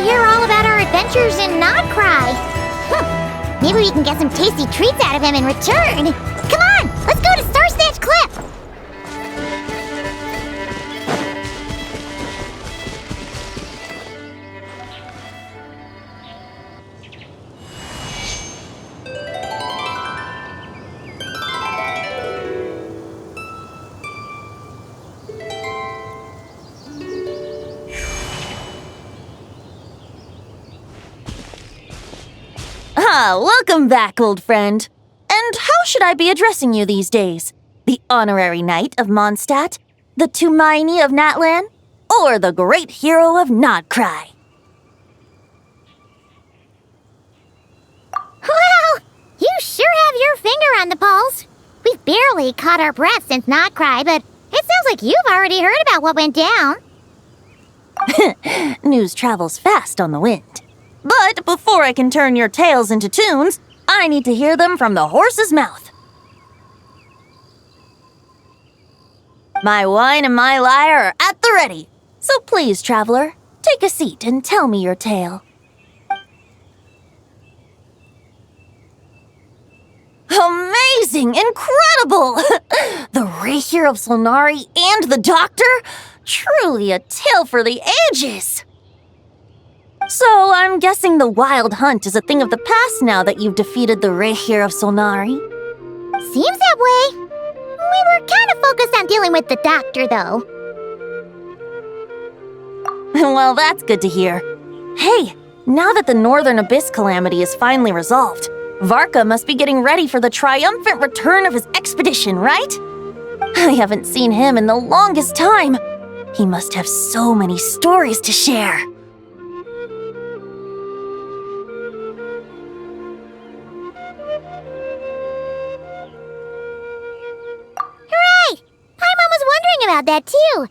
to hear all about our adventures in Not Cry. Maybe we can get some tasty treats out of him in return. Come on, let's go to Star Snatch Cliff. Welcome back, old friend. And how should I be addressing you these days? The honorary knight of Mondstadt? The Tumaini of Natlan? Or the great hero of Nodcry? Well, you sure have your finger on the pulse. We've barely caught our breath since Nodcry, but it sounds like you've already heard about what went down. News travels fast on the wind. But before I can turn your tales into tunes, I need to hear them from the horse's mouth. My wine and my lyre are at the ready. So please, traveler, take a seat and tell me your tale. Amazing! Incredible! The Rahier of Solnari and the Doctor? Truly a tale for the ages! So, I'm guessing the wild hunt is a thing of the past now that you've defeated the Rahier of Solnari? Seems that way. We were kind of focused on dealing with the Doctor, though. Well, that's good to hear. Hey, now that the Northern Abyss calamity is finally resolved, Varka must be getting ready for the triumphant return of his expedition, right? I haven't seen him in the longest time. He must have so many stories to share. About that too.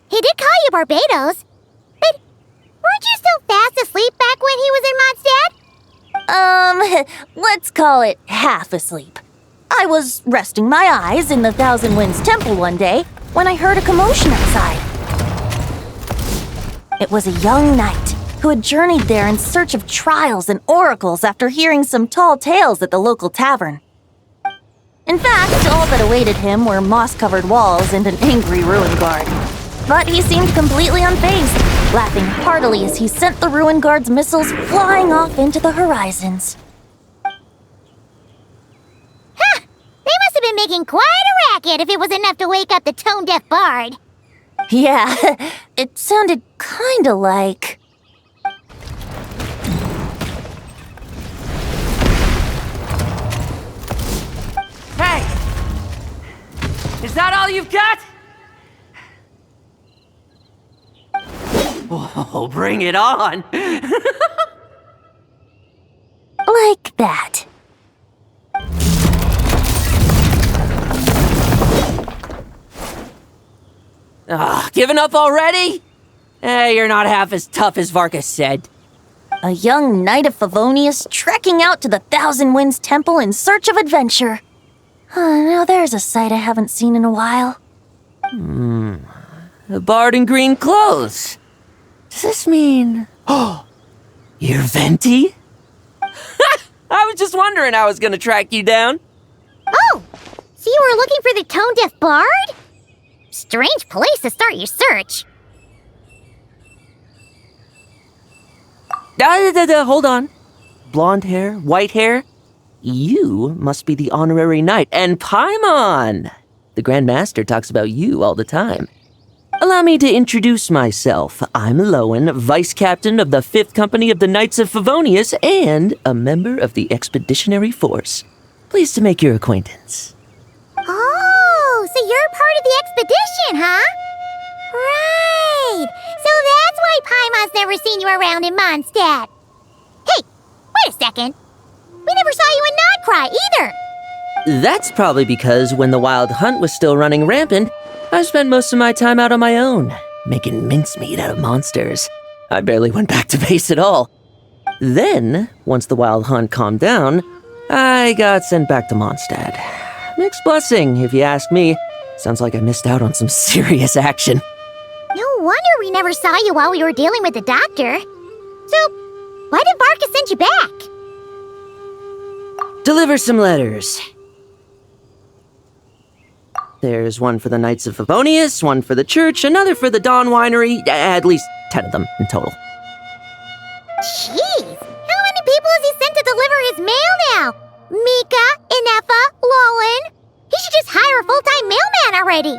He did call you Barbados, but weren't you still fast asleep back when he was in Mondstadt? Let's call it half asleep. I was resting my eyes in the Thousand Winds Temple one day when I heard a commotion outside. It was a young knight who had journeyed there in search of trials and oracles after hearing some tall tales at the local tavern. In fact, all that awaited him were moss-covered walls and an angry ruin guard. But he seemed completely unfazed, laughing heartily as he sent the ruin guard's missiles flying off into the horizons. Huh! They must have been making quite a racket if it was enough to wake up the tone-deaf bard. Yeah, it sounded kinda like... Hey! Is that all you've got? Oh, bring it on! Like that. Giving up already? You're not half as tough as Varka said. A young knight of Favonius trekking out to the Thousand Winds Temple in search of adventure. Now there's a sight I haven't seen in a while. A bard in green clothes. Does this mean... Oh, you're Venti? I was just wondering I was gonna track you down. Oh, so you were looking for the tone-deaf bard? Strange place to start your search. Hold on. Blonde hair, white hair. You must be the honorary knight, and Paimon! The Grand Master talks about you all the time. Allow me to introduce myself. I'm Lowen, Vice Captain of the 5th Company of the Knights of Favonius and a member of the Expeditionary Force. Pleased to make your acquaintance. Oh, so you're part of the expedition, huh? Right! So that's why Paimon's never seen you around in Mondstadt. Hey, wait a second. We never saw you in Nodcry either. That's probably because when the wild hunt was still running rampant, I spent most of my time out on my own, making mincemeat out of monsters. I barely went back to base at all. Then, once the wild hunt calmed down, I got sent back to Mondstadt. Mixed blessing, if you ask me. Sounds like I missed out on some serious action. No wonder we never saw you while we were dealing with the Doctor. So, why did Varka send you back? Deliver some letters. There's one for the Knights of Favonius, one for the church, another for the Dawn Winery, at least 10 of them in total. Jeez, how many people has he sent to deliver his mail now? Mika, Inefa, Lolan. He should just hire a full-time mailman already.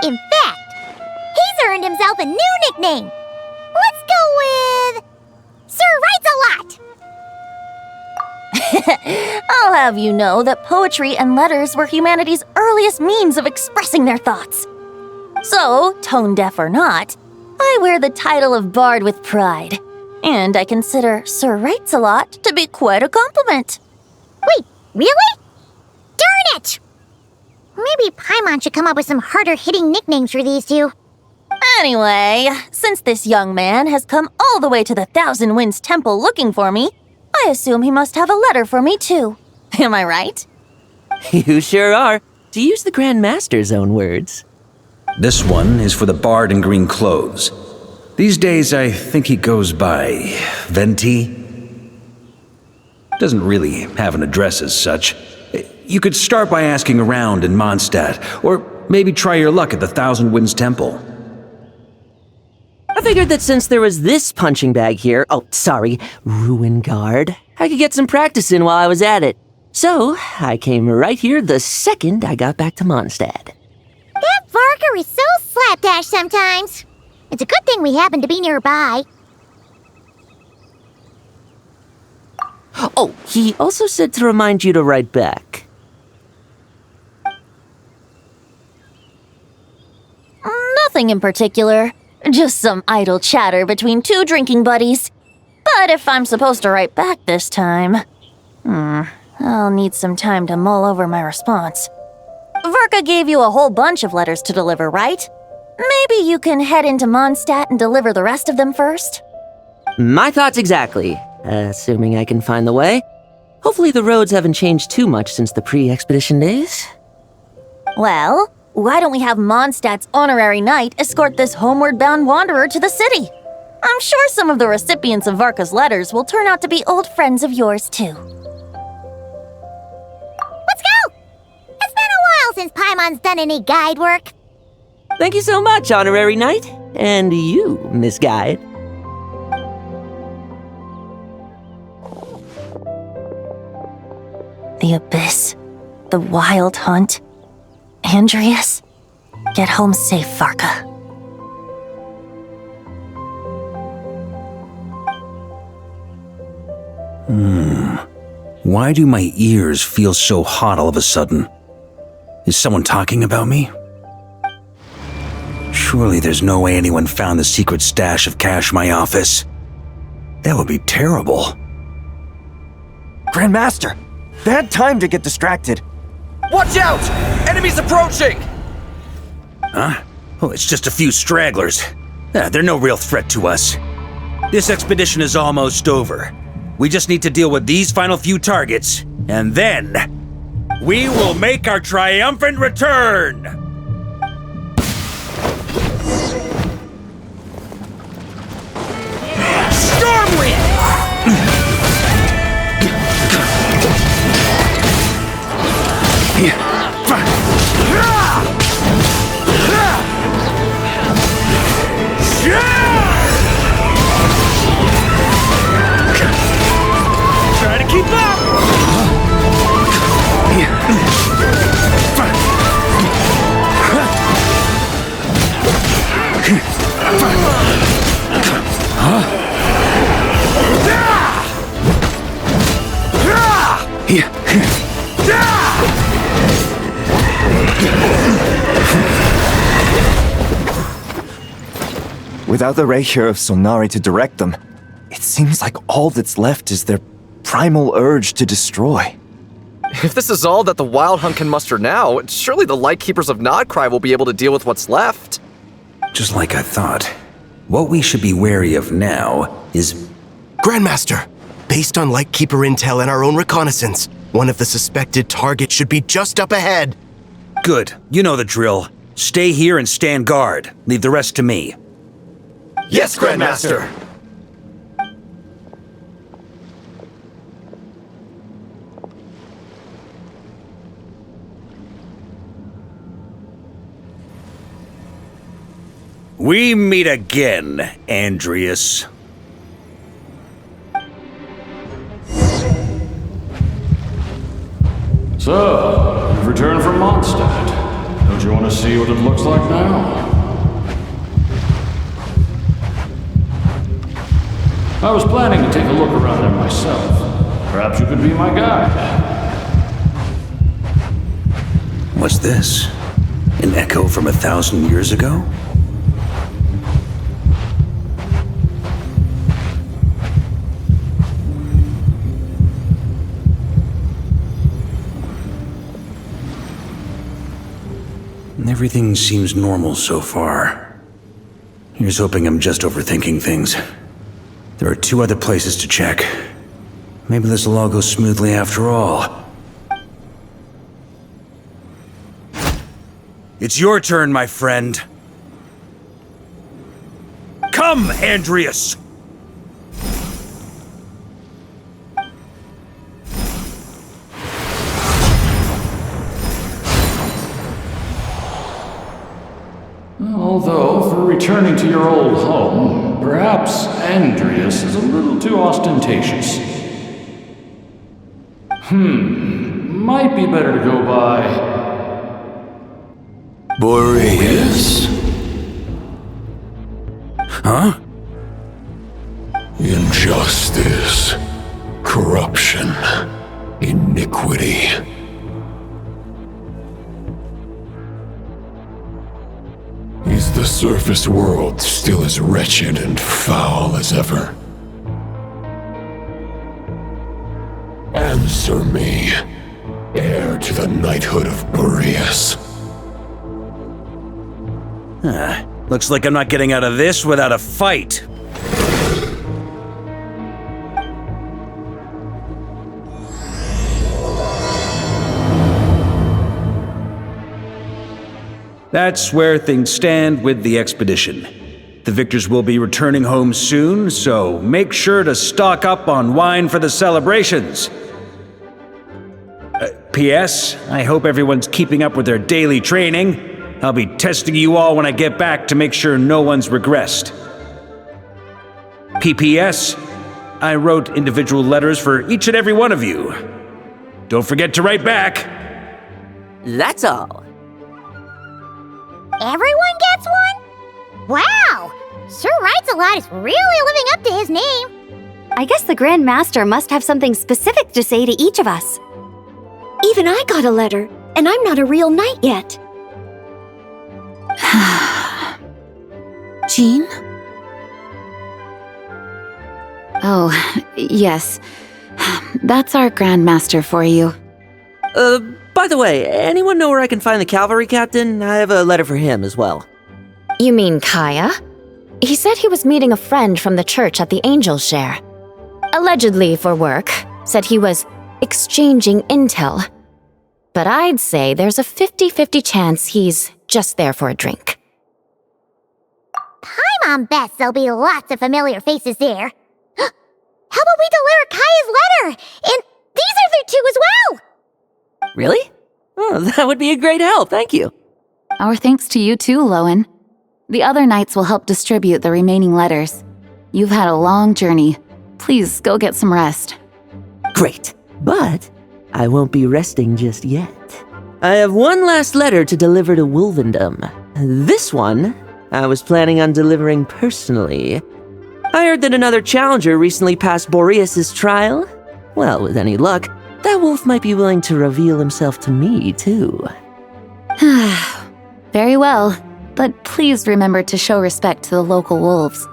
In fact, he's earned himself a new nickname. Let's go with... Sir Writes-A-Lot. I'll have you know that poetry and letters were humanity's earliest means of expressing their thoughts. So, tone-deaf or not, I wear the title of Bard with pride. And I consider Sir Writes-A-Lot to be quite a compliment. Wait, really? Darn it! Maybe Paimon should come up with some harder-hitting nicknames for these two. Anyway, since this young man has come all the way to the Thousand Winds Temple looking for me, I assume he must have a letter for me too. Am I right? You sure are, to use the Grand Master's own words. This one is for the bard in green clothes. These days, I think he goes by Venti. Doesn't really have an address as such. You could start by asking around in Mondstadt, or maybe try your luck at the Thousand Winds Temple. I figured that since there was this punching bag here, Ruin Guard, I could get some practice in while I was at it. So, I came right here the second I got back to Mondstadt. That Varka is so slapdash sometimes. It's a good thing we happen to be nearby. Oh, he also said to remind you to write back. Nothing in particular. Just some idle chatter between two drinking buddies. But if I'm supposed to write back this time, I'll need some time to mull over my response. Varka gave you a whole bunch of letters to deliver, right? Maybe you can head into Mondstadt and deliver the rest of them first? My thoughts exactly, assuming I can find the way. Hopefully the roads haven't changed too much since the pre-expedition days. Well, why don't we have Mondstadt's honorary knight escort this homeward-bound wanderer to the city? I'm sure some of the recipients of Varka's letters will turn out to be old friends of yours, too. Let's go! It's been a while since Paimon's done any guide work. Thank you so much, Honorary Knight. And you, Miss Guide. The Abyss. The Wild Hunt. Andreas. Get home safe, Varka. Why do my ears feel so hot all of a sudden? Is someone talking about me? Surely there's no way anyone found the secret stash of cash in my office. That would be terrible. Grandmaster, bad time to get distracted. Watch out! Enemies approaching! Huh? Oh, it's just a few stragglers. They're no real threat to us. This expedition is almost over. We just need to deal with these final few targets, and then we will make our triumphant return! Stormwind! Try to keep up! Without the Reikir of Solnari to direct them, it seems like all that's left is their primal urge to destroy. If this is all that the Wild Hunt can muster now, surely the Lightkeepers of Nodcry will be able to deal with what's left. Just like I thought. What we should be wary of now is... Grandmaster, based on Lightkeeper intel and our own reconnaissance, one of the suspected targets should be just up ahead. Good. You know the drill. Stay here and stand guard. Leave the rest to me. Yes, Grandmaster! We meet again, Andreas. So, you've returned from Mondstadt. Don't you want to see what it looks like now? I was planning to take a look around there myself. Perhaps you could be my guide. What's this? An echo from 1,000 years ago? Everything seems normal so far. Here's hoping I'm just overthinking things. There are 2 other places to check. Maybe this will all go smoothly after all. It's your turn, my friend. Come, Andreas! Although, for returning to your old home, perhaps Andreas is a little too ostentatious. Might be better to go by... Boreas. Huh? Injustice, corruption, iniquity. Is the surface world still as wretched and foul as ever? Answer me, heir to the knighthood of Boreas. Looks like I'm not getting out of this without a fight. That's where things stand with the expedition. The victors will be returning home soon, so make sure to stock up on wine for the celebrations. P.S. I hope everyone's keeping up with their daily training. I'll be testing you all when I get back to make sure no one's regressed. P.P.S. I wrote individual letters for each and every one of you. Don't forget to write back. That's all. Everyone gets one? Wow! Sir Writes-A-Lot is really living up to his name. I guess the Grand Master must have something specific to say to each of us. Even I got a letter, and I'm not a real knight yet. Jean? Oh, yes. That's our Grand Master for you. By the way, anyone know where I can find the cavalry captain? I have a letter for him as well. You mean Kaya? He said he was meeting a friend from the church at the Angel Share. Allegedly for work. Said he was exchanging intel. But I'd say there's a 50-50 chance he's just there for a drink. Paimon bets there'll be lots of familiar faces there. How about we deliver Kaya's letter? And these other 2 as well! Really? Oh, that would be a great help, thank you. Our thanks to you too, Lowen. The other knights will help distribute the remaining letters. You've had a long journey. Please go get some rest. Great, but I won't be resting just yet. I have one last letter to deliver to Wольfendome. This one, I was planning on delivering personally. I heard that another challenger recently passed Boreas' trial. Well, with any luck, that wolf might be willing to reveal himself to me, too. Very well, but please remember to show respect to the local wolves.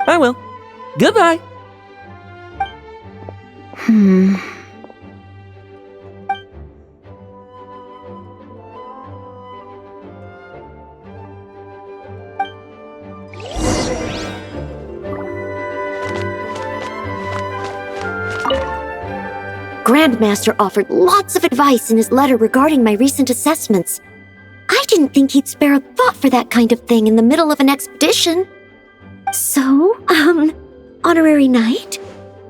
I will. Goodbye. Grandmaster offered lots of advice in his letter regarding my recent assessments. I didn't think he'd spare a thought for that kind of thing in the middle of an expedition. So, Honorary Knight,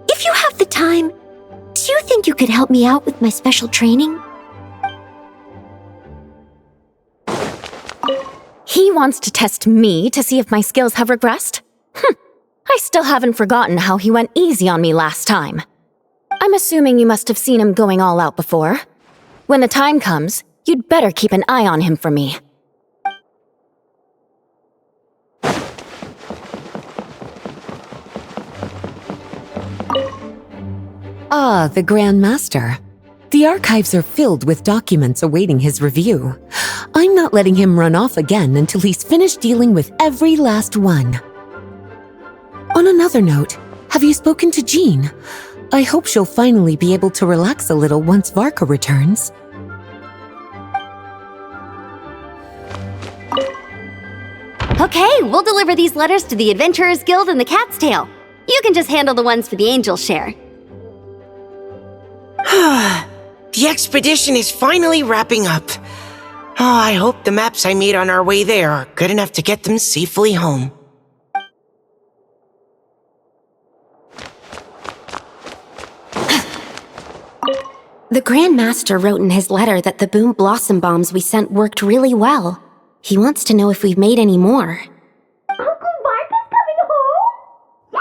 if you have the time, do you think you could help me out with my special training? He wants to test me to see if my skills have regressed? I still haven't forgotten how he went easy on me last time. I'm assuming you must have seen him going all out before. When the time comes, you'd better keep an eye on him for me. Ah, the Grand Master. The archives are filled with documents awaiting his review. I'm not letting him run off again until he's finished dealing with every last one. On another note, have you spoken to Jean? I hope she'll finally be able to relax a little once Varka returns. Okay, we'll deliver these letters to the Adventurers Guild and the Cat's Tail. You can just handle the ones for the Angels share. The expedition is finally wrapping up. Oh, I hope the maps I made on our way there are good enough to get them safely home. The Grand Master wrote in his letter that the boom blossom bombs we sent worked really well. He wants to know if we've made any more. Uncle Mark is coming home? Yay!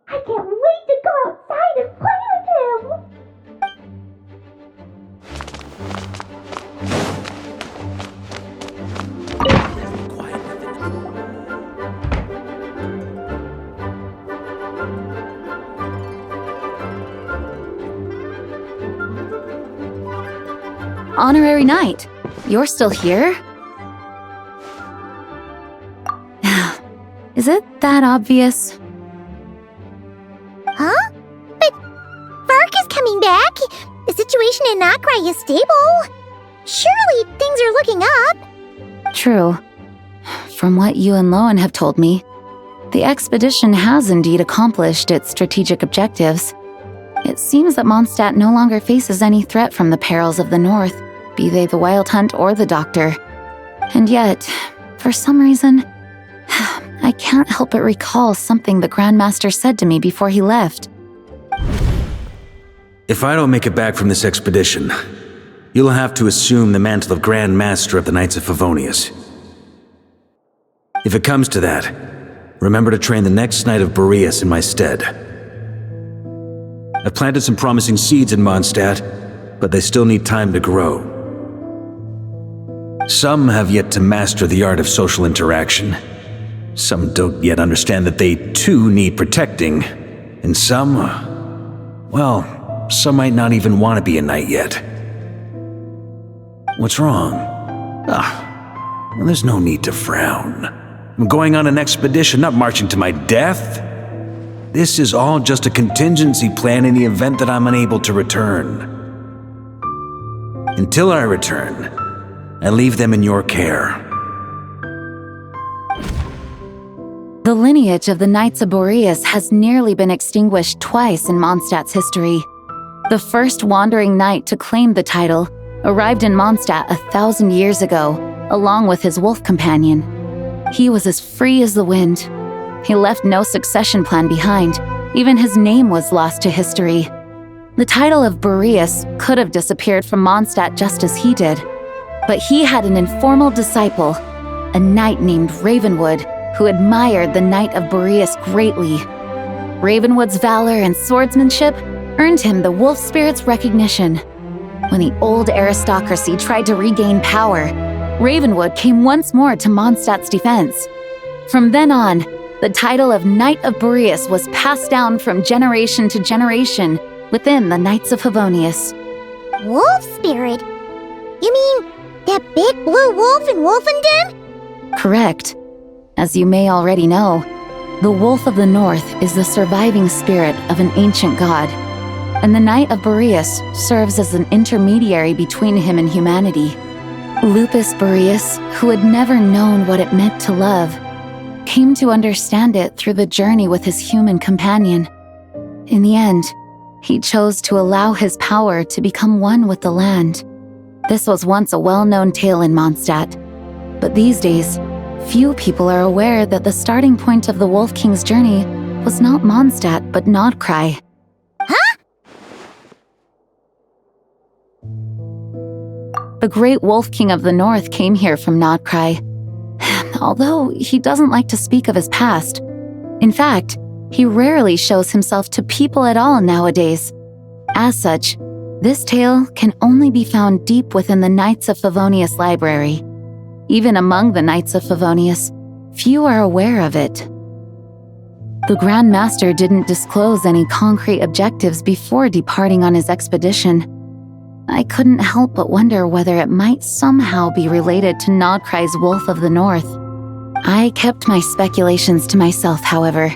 I can't wait to go outside and play with him! Honorary Knight, you're still here? Is it that obvious? Huh? But Vark is coming back. The situation in Nokrai is stable. Surely things are looking up. True. From what you and Lowen have told me, the expedition has indeed accomplished its strategic objectives. It seems that Mondstadt no longer faces any threat from the perils of the North, be they the Wild Hunt or the Doctor. And yet, for some reason, I can't help but recall something the Grandmaster said to me before he left. If I don't make it back from this expedition, you'll have to assume the mantle of Grand Master of the Knights of Favonius. If it comes to that, remember to train the next Knight of Boreas in my stead. I've planted some promising seeds in Mondstadt, but they still need time to grow. Some have yet to master the art of social interaction. Some don't yet understand that they too need protecting. And some, well, some might not even want to be a knight yet. What's wrong? Well, there's no need to frown. I'm going on an expedition, not marching to my death. This is all just a contingency plan in the event that I'm unable to return. Until I return, I leave them in your care. The lineage of the Knights of Boreas has nearly been extinguished twice in Mondstadt's history. The first wandering knight to claim the title arrived in Mondstadt 1,000 years ago, along with his wolf companion. He was as free as the wind. He left no succession plan behind. Even his name was lost to history. The title of Boreas could have disappeared from Mondstadt just as he did. But he had an informal disciple, a knight named Ravenwood, who admired the Knight of Boreas greatly. Ravenwood's valor and swordsmanship earned him the wolf spirit's recognition. When the old aristocracy tried to regain power, Ravenwood came once more to Mondstadt's defense. From then on, the title of Knight of Boreas was passed down from generation to generation within the Knights of Favonius. Wolf spirit? You mean that big blue wolf in Wольфендоме? Correct. As you may already know, the Wolf of the North is the surviving spirit of an ancient god, and the Knight of Boreas serves as an intermediary between him and humanity. Lupus Boreas, who had never known what it meant to love, came to understand it through the journey with his human companion. In the end, he chose to allow his power to become one with the land. This was once a well-known tale in Mondstadt, but these days, few people are aware that the starting point of the Wolf King's journey was not Mondstadt, but Nokrai. Huh? The great Wolf King of the North came here from Nokrai. although he doesn't like to speak of his past. In fact, he rarely shows himself to people at all nowadays. As such, this tale can only be found deep within the Knights of Favonius library. Even among the Knights of Favonius, few are aware of it. The Grand Master didn't disclose any concrete objectives before departing on his expedition. I couldn't help but wonder whether it might somehow be related to Nodkrai's Wolf of the North. I kept my speculations to myself, however.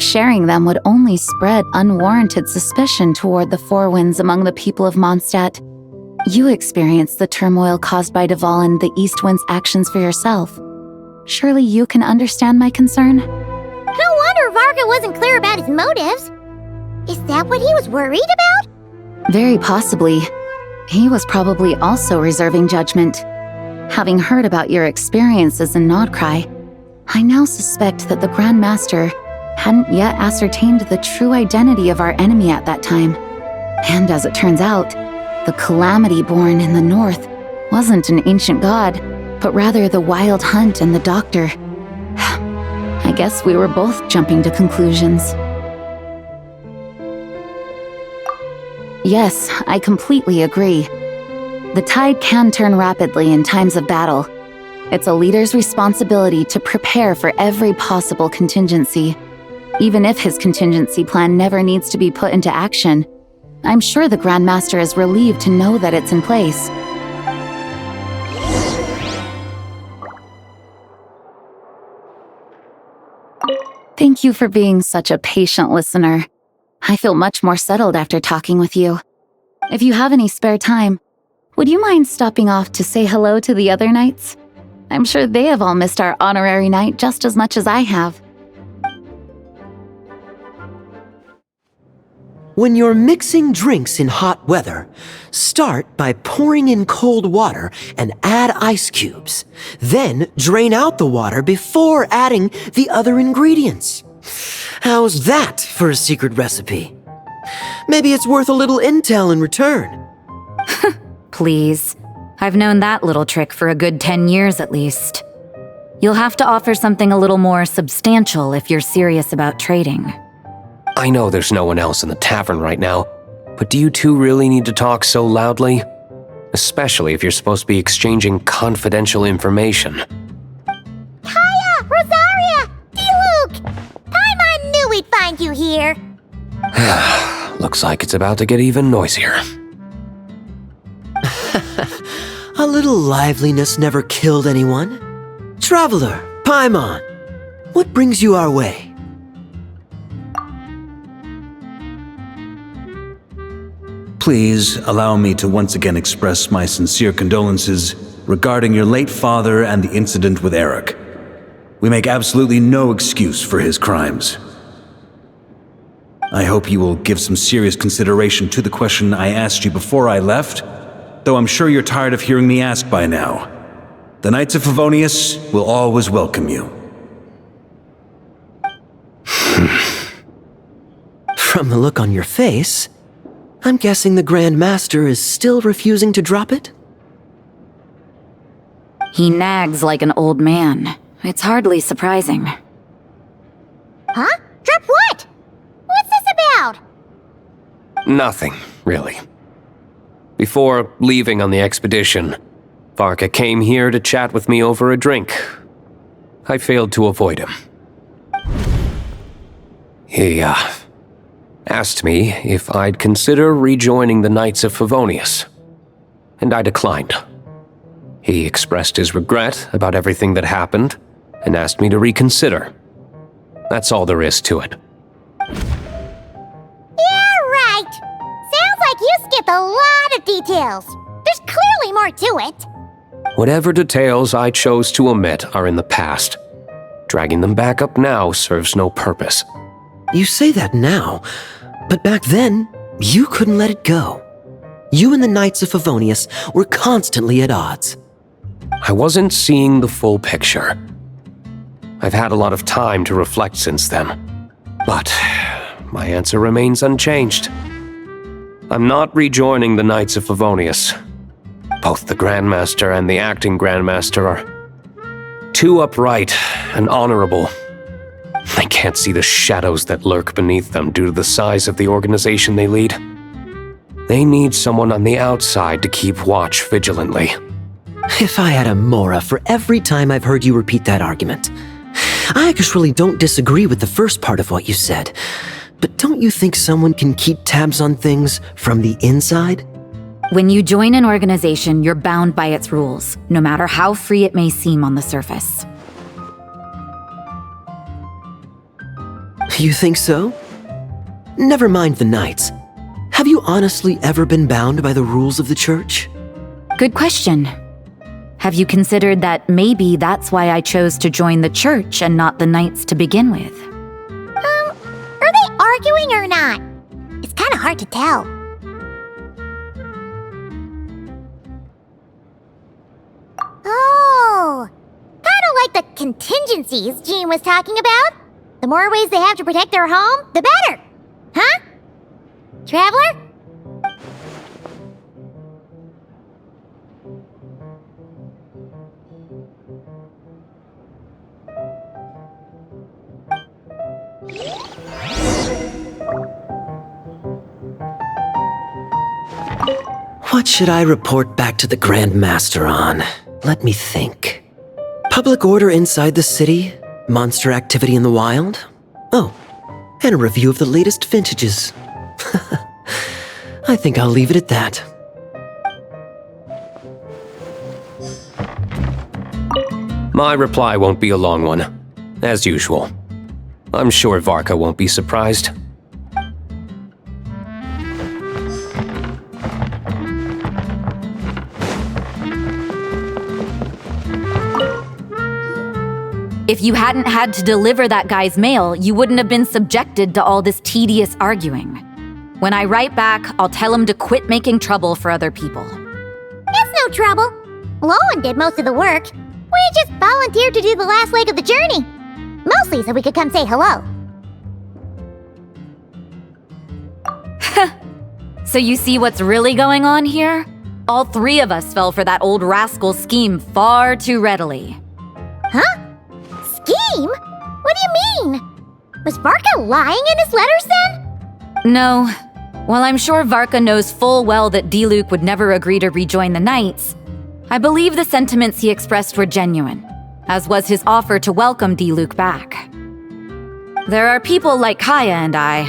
Sharing them would only spread unwarranted suspicion toward the Four Winds among the people of Mondstadt. You experienced the turmoil caused by Duval and the East Wind's actions for yourself. Surely you can understand my concern? No wonder Varga wasn't clear about his motives. Is that what he was worried about? Very possibly. He was probably also reserving judgment. Having heard about your experiences in Nodkrai, I now suspect that the Grand Master hadn't yet ascertained the true identity of our enemy at that time. And as it turns out, the calamity born in the north wasn't an ancient god, but rather the Wild Hunt and the Doctor. I guess we were both jumping to conclusions. Yes, I completely agree. The tide can turn rapidly in times of battle. It's a leader's responsibility to prepare for every possible contingency. Even if his contingency plan never needs to be put into action, I'm sure the Grand Master is relieved to know that it's in place. Thank you for being such a patient listener. I feel much more settled after talking with you. If you have any spare time, would you mind stopping off to say hello to the other knights? I'm sure they have all missed our honorary knight just as much as I have. When you're mixing drinks in hot weather, start by pouring in cold water and add ice cubes. Then drain out the water before adding the other ingredients. How's that for a secret recipe? Maybe it's worth a little intel in return. Please. I've known that little trick for a good 10 years at least. You'll have to offer something a little more substantial if you're serious about trading. I know there's no one else in the tavern right now, but do you two really need to talk so loudly? Especially if you're supposed to be exchanging confidential information. Kaya! Rosaria! D-Luke! Paimon knew we'd find you here! Looks like it's about to get even noisier. A little liveliness never killed anyone. Traveler, Paimon, what brings you our way? Please allow me to once again express my sincere condolences regarding your late father and the incident with Eric. We make absolutely no excuse for his crimes. I hope you will give some serious consideration to the question I asked you before I left, though I'm sure you're tired of hearing me ask by now. The Knights of Favonius will always welcome you. From the look on your face, I'm guessing the Grand Master is still refusing to drop it? He nags like an old man. It's hardly surprising. Huh? Drop what? What's this about? Nothing, really. Before leaving on the expedition, Varka came here to chat with me over a drink. I failed to avoid him. He, asked me if I'd consider rejoining the Knights of Favonius, and I declined. He expressed his regret about everything that happened, and asked me to reconsider. That's all there is to it. Yeah, right! Sounds like you skipped a lot of details. There's clearly more to it. Whatever details I chose to omit are in the past. Dragging them back up now serves no purpose. You say that now, but back then, you couldn't let it go. You and the Knights of Favonius were constantly at odds. I wasn't seeing the full picture. I've had a lot of time to reflect since then, but my answer remains unchanged. I'm not rejoining the Knights of Favonius. Both the Grandmaster and the acting Grandmaster are Too upright and honorable. They can't see the shadows that lurk beneath them due to the size of the organization they lead. They need someone on the outside to keep watch vigilantly. If I had a Mora for every time I've heard you repeat that argument. I actually don't disagree with the first part of what you said. But don't you think someone can keep tabs on things from the inside? When you join an organization, you're bound by its rules, no matter how free it may seem on the surface. You think so? Never mind the Knights. Have you honestly ever been bound by the rules of the church? Good question. Have you considered that maybe that's why I chose to join the church and not the Knights to begin with? Are they arguing or not? It's kind of hard to tell. Oh, kind of like the contingencies Jean was talking about. The more ways they have to protect their home, the better. Huh? Traveler? What should I report back to the Grand Master on? Let me think. Public order inside the city? Monster activity in the wild? Oh, and a review of the latest vintages. I think I'll leave it at that. My reply won't be a long one, as usual. I'm sure Varka won't be surprised. If you hadn't had to deliver that guy's mail, you wouldn't have been subjected to all this tedious arguing. When I write back, I'll tell him to quit making trouble for other people. It's no trouble. Lowen did most of the work. We just volunteered to do the last leg of the journey. Mostly so we could come say hello. So you see what's really going on here? All three of us fell for that old rascal's scheme far too readily. Huh? Scheme? What do you mean? Was Varka lying in his letters then? No. While I'm sure Varka knows full well that Diluc would never agree to rejoin the Knights, I believe the sentiments he expressed were genuine, as was his offer to welcome Diluc back. There are people like Kaya and I,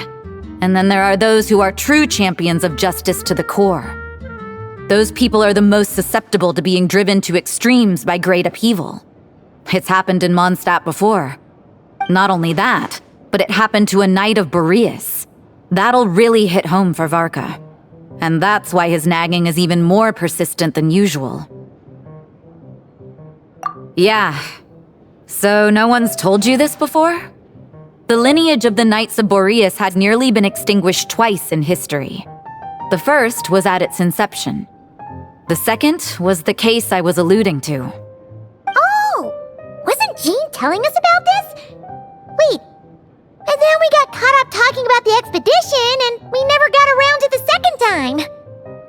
and then there are those who are true champions of justice to the core. Those people are the most susceptible to being driven to extremes by great upheaval. It's happened in Mondstadt before. Not only that, but it happened to a Knight of Boreas. That'll really hit home for Varka. And that's why his nagging is even more persistent than usual. Yeah. So no one's told you this before? The lineage of the Knights of Boreas had nearly been extinguished twice in history. The first was at its inception. The second was the case I was alluding to. Wasn't Jean telling us about this? Wait, and then we got caught up talking about the expedition and we never got around to the second time.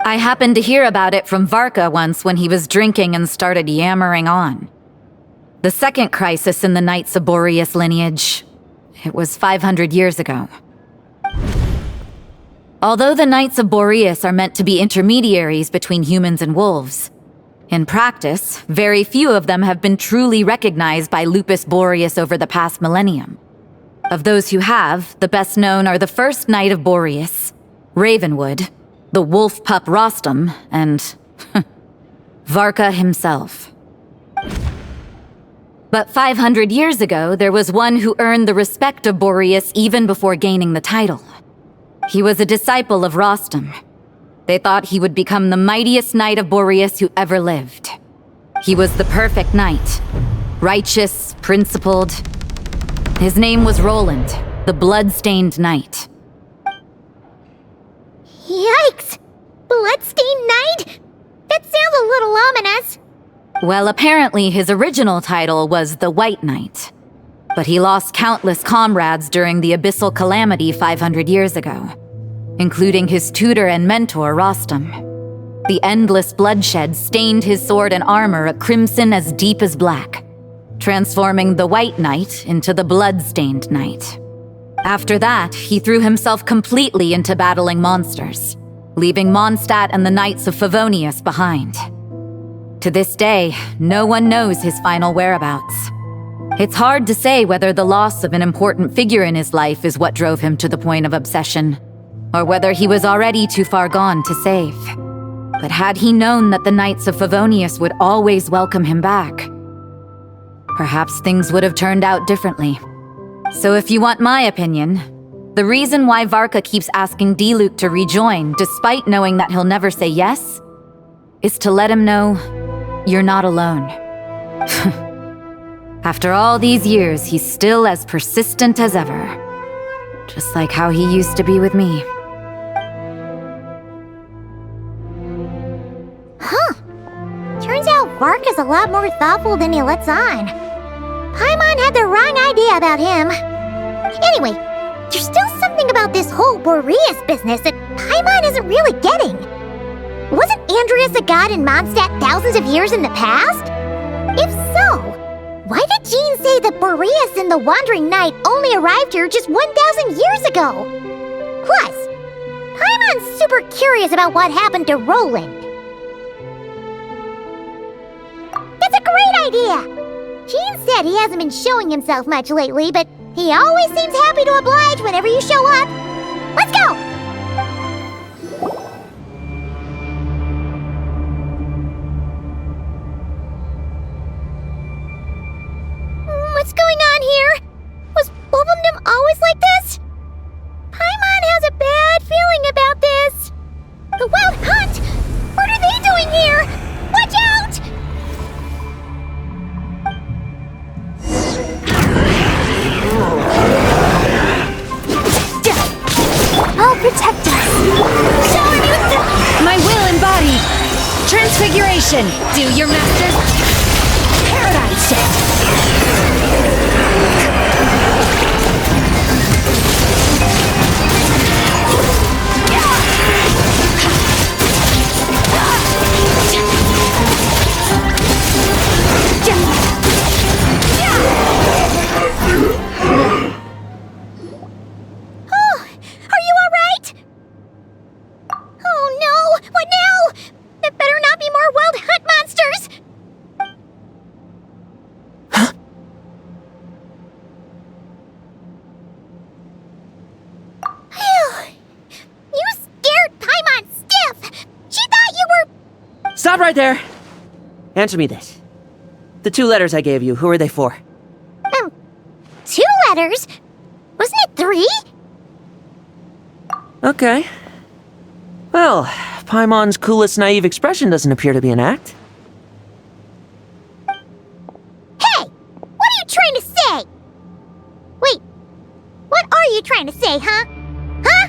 I happened to hear about it from Varka once when he was drinking and started yammering on. The second crisis in the Knights of Boreas lineage. It was 500 years ago. Although the Knights of Boreas are meant to be intermediaries between humans and wolves, in practice, very few of them have been truly recognized by Lupus Boreas over the past millennium. Of those who have, the best known are the first Knight of Boreas, Ravenwood, the wolf pup Rostam, and Varka himself. But 500 years ago, there was one who earned the respect of Boreas even before gaining the title. He was a disciple of Rostam. They thought he would become the mightiest Knight of Boreas who ever lived. He was the perfect knight. Righteous, principled. His name was Roland, the blood-stained knight. Yikes! Bloodstained Knight? That sounds a little ominous. Well, apparently his original title was the White Knight. But he lost countless comrades during the Abyssal Calamity 500 years ago, including his tutor and mentor, Rostam. The endless bloodshed stained his sword and armor a crimson as deep as black. transforming the White Knight into the Blood-stained Knight. After that, he threw himself completely into battling monsters, leaving Mondstadt and the Knights of Favonius behind. To this day, no one knows his final whereabouts. It's hard to say whether the loss of an important figure in his life is what drove him to the point of obsession, or whether he was already too far gone to save. But had he known that the Knights of Favonius would always welcome him back, perhaps things would have turned out differently. So if you want my opinion, the reason why Varka keeps asking Diluc to rejoin, despite knowing that he'll never say yes, is to let him know you're not alone. After all these years, he's still as persistent as ever. Just like how he used to be with me. Huh. Turns out Varka's a lot more thoughtful than he lets on. Paimon had the wrong idea about him. Anyway, there's still something about this whole Boreas business that Paimon isn't really getting. Wasn't Andreas a god in Mondstadt thousands of years in the past? If so, why did Jean say that Boreas and the Wandering Knight only arrived here just 1,000 years ago? Plus, Paimon's super curious about what happened to Roland. That's a great idea! Jean said he hasn't been showing himself much lately, but he always seems happy to oblige whenever you show up. Let's go! What's going on here? Was Wolfendom always like this? Paimon has a bad feeling about this. The Wild Hunt! What are they doing here? Watch out! I'll protect us. My will embodied. Transfiguration. Do your master's paradigm shift. Stop right there! Answer me this. The 2 letters I gave you, who are they for? 2 letters? Wasn't it 3? Okay. Well, Paimon's coolest naive expression doesn't appear to be an act. Hey! What are you trying to say? Wait, what are you trying to say, huh? Huh?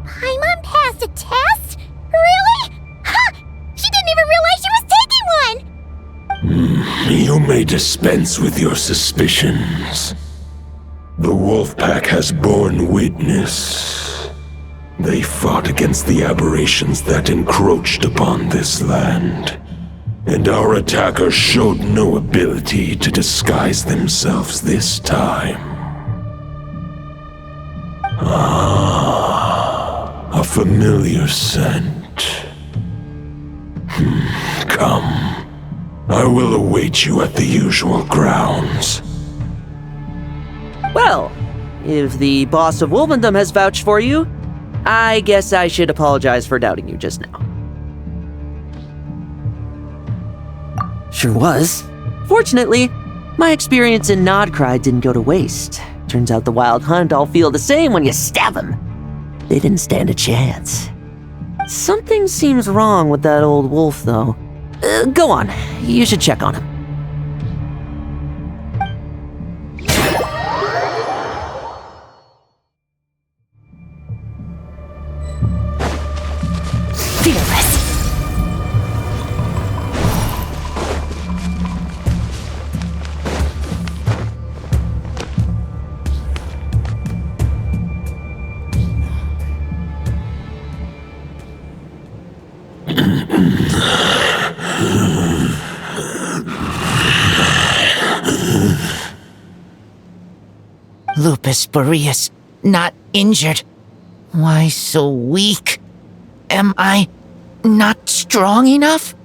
Paimon passed a test? Really? Ha! She didn't even realize she was taking one! You may dispense with your suspicions. The Wolfpack has borne witness. They fought against the aberrations that encroached upon this land, and our attackers showed no ability to disguise themselves this time. Ah, a familiar scent. Come, I will await you at the usual grounds. Well, if the boss of Wolfendom has vouched for you, I guess I should apologize for doubting you just now. Sure was. Fortunately, my experience in Nodcry didn't go to waste. Turns out the Wild Hunt all feel the same when you stab them. They didn't stand a chance. Something seems wrong with that old wolf, though. Go on, you should check on him. Fearless. Lupus Boreas, not injured. Why so weak? Am I not strong enough?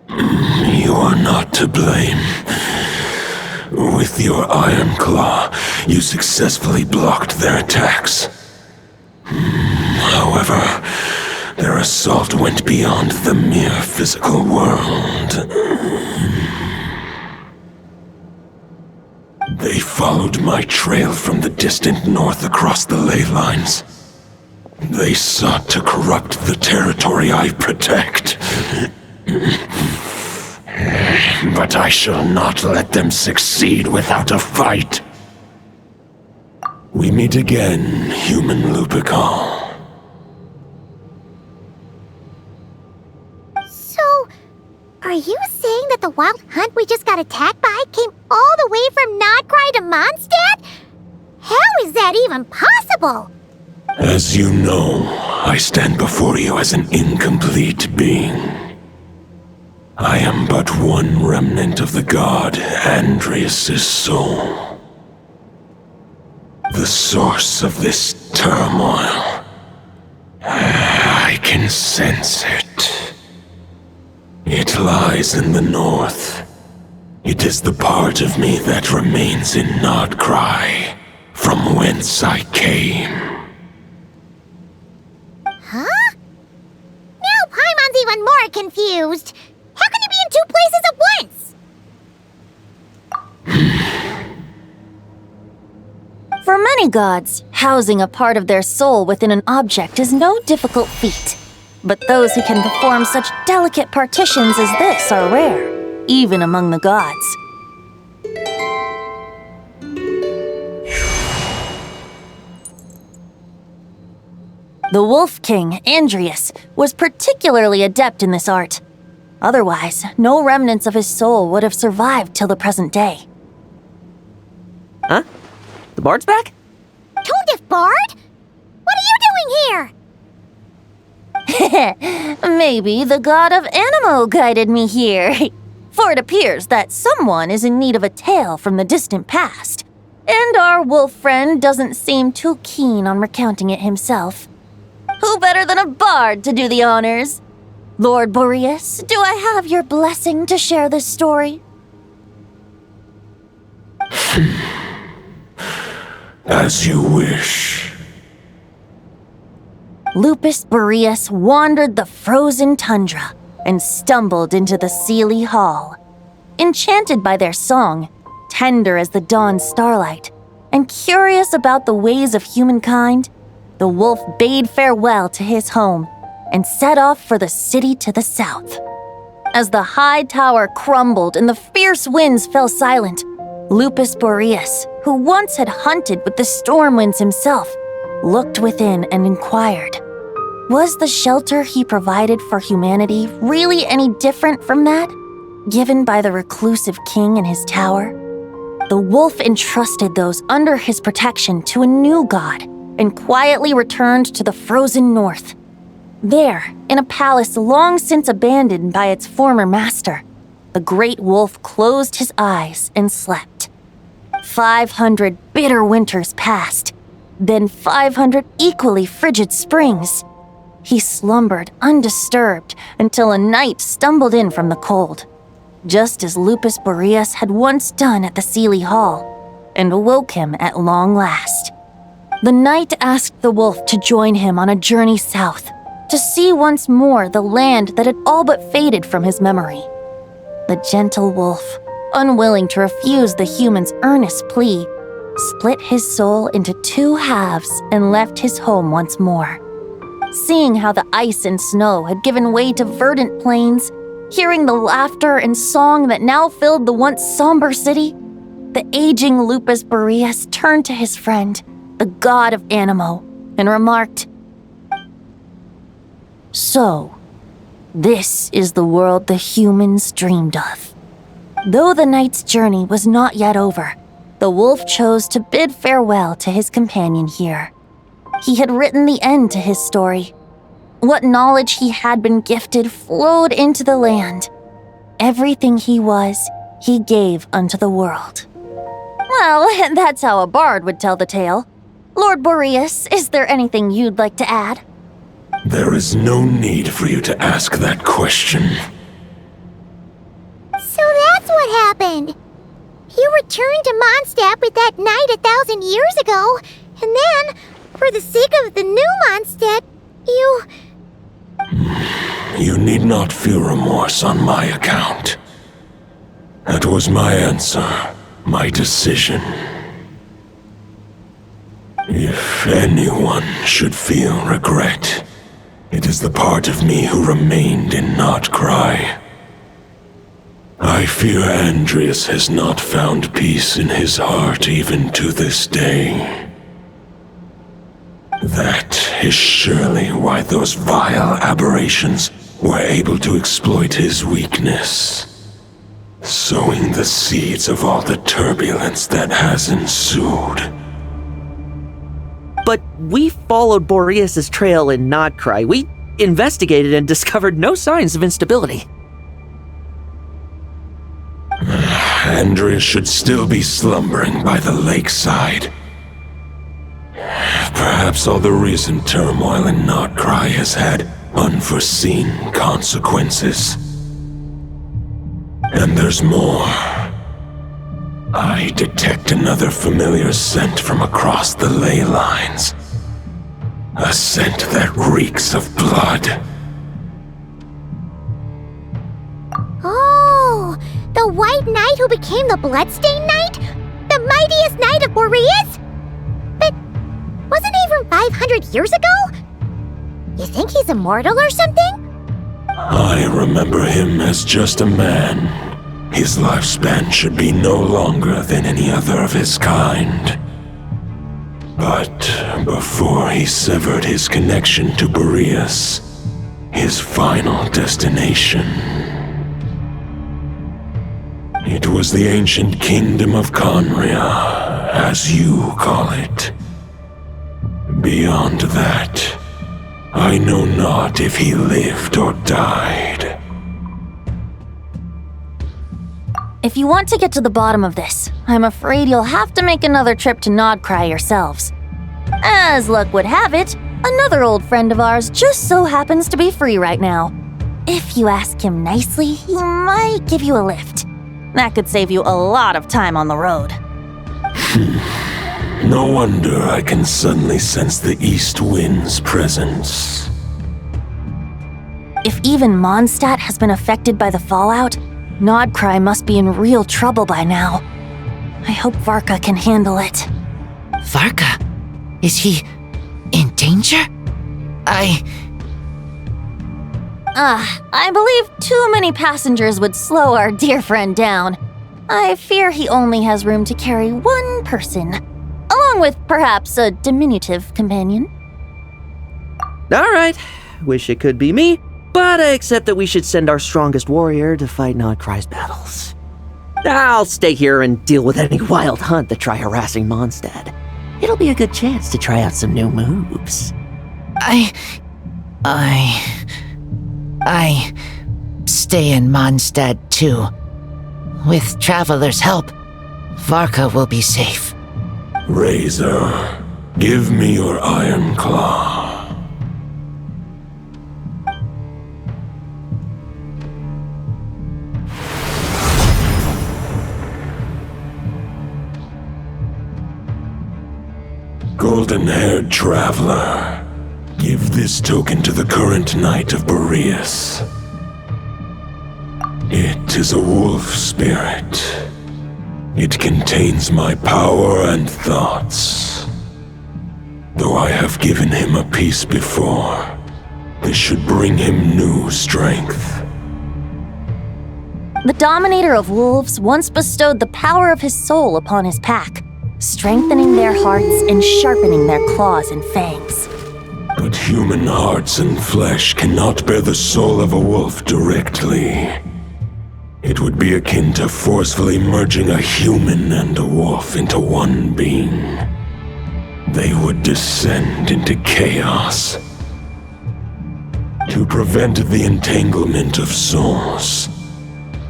You are not to blame. With your iron claw, you successfully blocked their attacks. However, their assault went beyond the mere physical world. They followed my trail from the distant north across the ley lines. They sought to corrupt the territory I protect. But I shall not let them succeed without a fight. We meet again, human Lupical. So, are you saying that the wild hunt we just got attacked by came all the way from Nodcry to Mondstadt? How is that even possible? As you know, I stand before you as an incomplete being. I am but one remnant of the god Andreas' soul. The source of this turmoil. I can sense it. It lies in the north. It is the part of me that remains in Nodcry, from whence I came. Huh? Now Paimon's even more confused. How can he be in two places at once? For many gods, housing a part of their soul within an object is no difficult feat. But those who can perform such delicate partitions as this are rare, even among the gods. The Wolf King, Andreas, was particularly adept in this art. Otherwise, no remnants of his soul would have survived till the present day. Huh? The bard's back? Toadif Bard? What are you doing here? Maybe the god of Animo guided me here. For it appears that someone is in need of a tale from the distant past. And our wolf friend doesn't seem too keen on recounting it himself. Who better than a bard to do the honors? Lord Boreas, do I have your blessing to share this story? As you wish. Lupus Boreas wandered the frozen tundra and stumbled into the Seelie Hall. Enchanted by their song, tender as the dawn starlight, and curious about the ways of humankind, the wolf bade farewell to his home and set off for the city to the south. As the high tower crumbled and the fierce winds fell silent, Lupus Boreas, who once had hunted with the storm winds himself, looked within and inquired, was the shelter he provided for humanity really any different from that given by the reclusive king in his tower? The wolf entrusted those under his protection to a new god and quietly returned to the frozen north. There, in a palace long since abandoned by its former master, the great wolf closed his eyes and slept. 500 bitter winters passed, then 500 equally frigid springs. He slumbered undisturbed until a night stumbled in from the cold, just as Lupus Boreas had once done at the Seelie Hall, and awoke him at long last. The night asked the wolf to join him on a journey south, to see once more the land that had all but faded from his memory. The gentle wolf, unwilling to refuse the human's earnest plea, split his soul into two halves and left his home once more. Seeing how the ice and snow had given way to verdant plains, hearing the laughter and song that now filled the once somber city, the aging Lupus Boreas turned to his friend, the god of Animo, and remarked, "So, this is the world the humans dreamed of." Though the night's journey was not yet over, the wolf chose to bid farewell to his companion here. He had written the end to his story. What knowledge he had been gifted flowed into the land, everything he was, he gave unto the world. Well, that's how a bard would tell the tale. Lord Boreas, is there anything you'd like to add? There is no need for you to ask that question. So that's what happened. You returned to Mondstadt with that knight 1,000 years ago, and then, for the sake of the new Mondstadt, you... You need not feel remorse on my account. That was my answer, my decision. If anyone should feel regret, it is the part of me who remained and not cry. I fear Andreas has not found peace in his heart even to this day. That is surely why those vile aberrations were able to exploit his weakness, sowing the seeds of all the turbulence that has ensued. But we followed Boreas' trail in Nodcry. We investigated and discovered no signs of instability. Andreas should still be slumbering by the lakeside. Perhaps all the recent turmoil in Nodcry has had unforeseen consequences. And there's more. I detect another familiar scent from across the ley lines. A scent that reeks of blood. Oh, the White Knight who became the Bloodstained Knight? The mightiest knight of Boreas? But wasn't he from 500 years ago? You think he's immortal or something? I remember him as just a man. His lifespan should be no longer than any other of his kind. But before he severed his connection to Boreas, his final destination, it was the ancient kingdom of Conria, as you call it. Beyond that, I know not if he lived or died. If you want to get to the bottom of this, I'm afraid you'll have to make another trip to Nodcry yourselves. As luck would have it, another old friend of ours just so happens to be free right now. If you ask him nicely, he might give you a lift. That could save you a lot of time on the road. No wonder I can suddenly sense the east wind's presence. If even Mondstadt has been affected by the fallout, Nodcry must be in real trouble by now. I hope Varka can handle it. Varka? Is he in danger? I believe too many passengers would slow our dear friend down. I fear he only has room to carry one person, along with perhaps a diminutive companion. Alright, wish it could be me, but I accept that we should send our strongest warrior to fight Nodcry's battles. I'll stay here and deal with any wild hunt that try harassing Mondstadt. It'll be a good chance to try out some new moves. I stay in Mondstadt too. With Traveler's help, Varka will be safe. Razor, give me your iron claw. Golden-haired traveler, give this token to the current knight of Boreas. It is a wolf spirit. It contains my power and thoughts. Though I have given him a piece before, this should bring him new strength. The Dominator of Wolves once bestowed the power of his soul upon his pack, strengthening their hearts and sharpening their claws and fangs. But human hearts and flesh cannot bear the soul of a wolf directly. It would be akin to forcefully merging a human and a wolf into one being. They would descend into chaos. To prevent the entanglement of souls,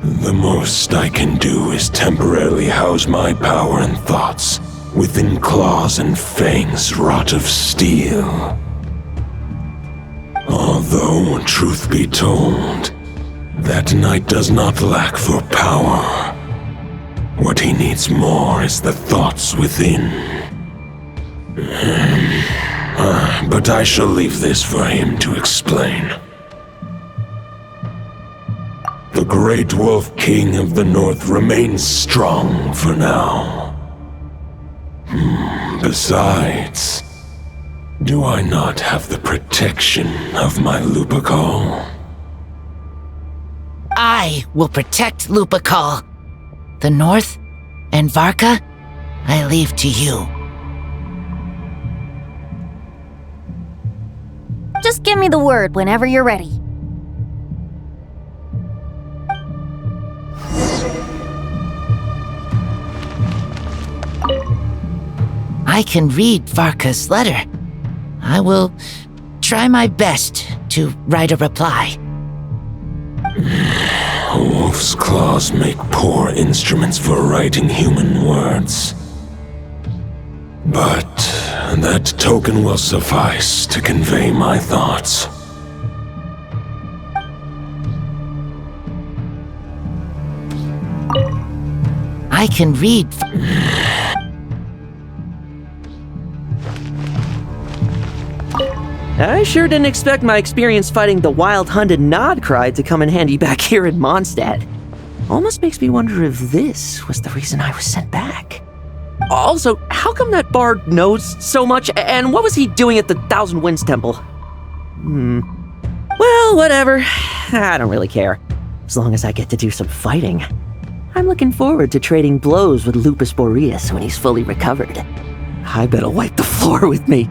The most I can do is temporarily house my power and thoughts within claws and fangs wrought of steel. Although, truth be told, that knight does not lack for power. What he needs more is the thoughts within. But I shall leave this for him to explain. The great Wolf King of the North remains strong for now. Besides, do I not have the protection of my Lupacol? I will protect Lupacol. The North and Varka, I leave to you. Just give me the word whenever you're ready. I can read Varka's letter. I will try my best to write a reply. A wolf's claws make poor instruments for writing human words. But that token will suffice to convey my thoughts. I can read. I sure didn't expect my experience fighting the wild-hunted Nodcry to come in handy back here in Mondstadt. Almost makes me wonder if this was the reason I was sent back. Also, how come that bard knows so much, and what was he doing at the Thousand Winds Temple? Well, whatever. I don't really care, as long as I get to do some fighting. I'm looking forward to trading blows with Lupus Boreas when he's fully recovered. I bet he'll wipe the floor with me.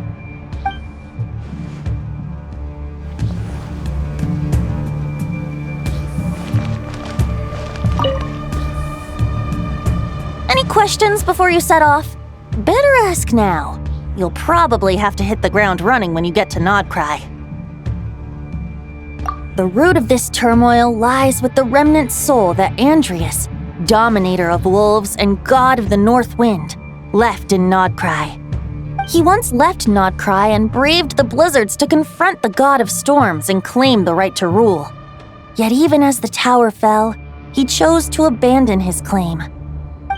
Any questions before you set off? Better ask now. You'll probably have to hit the ground running when you get to Nodcry. The root of this turmoil lies with the remnant soul that Andreas, dominator of wolves and god of the North Wind, left in Nodcry. He once left Nodcry and braved the blizzards to confront the god of storms and claim the right to rule. Yet even as the tower fell, he chose to abandon his claim.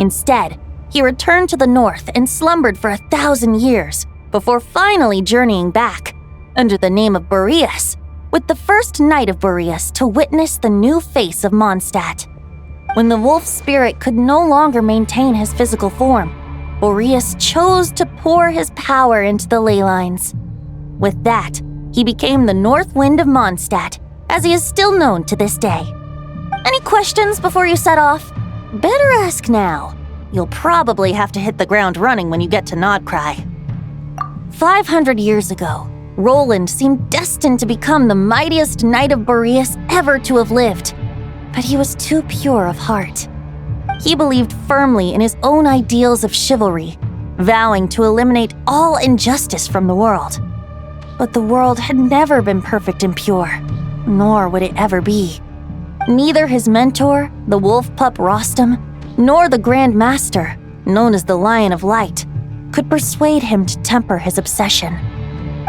Instead, he returned to the north and slumbered for 1,000 years before finally journeying back, under the name of Boreas, with the first knight of Boreas to witness the new face of Mondstadt. When the wolf spirit could no longer maintain his physical form, Boreas chose to pour his power into the ley lines. With that, he became the North Wind of Mondstadt, as he is still known to this day. Any questions before you set off? Better ask now. You'll probably have to hit the ground running when you get to Nodcry. 500 years ago, Roland seemed destined to become the mightiest knight of Boreas ever to have lived. But he was too pure of heart. He believed firmly in his own ideals of chivalry, vowing to eliminate all injustice from the world. But the world had never been perfect and pure, nor would it ever be. Neither his mentor, the wolf pup Rostam, nor the Grand Master, known as the Lion of Light, could persuade him to temper his obsession.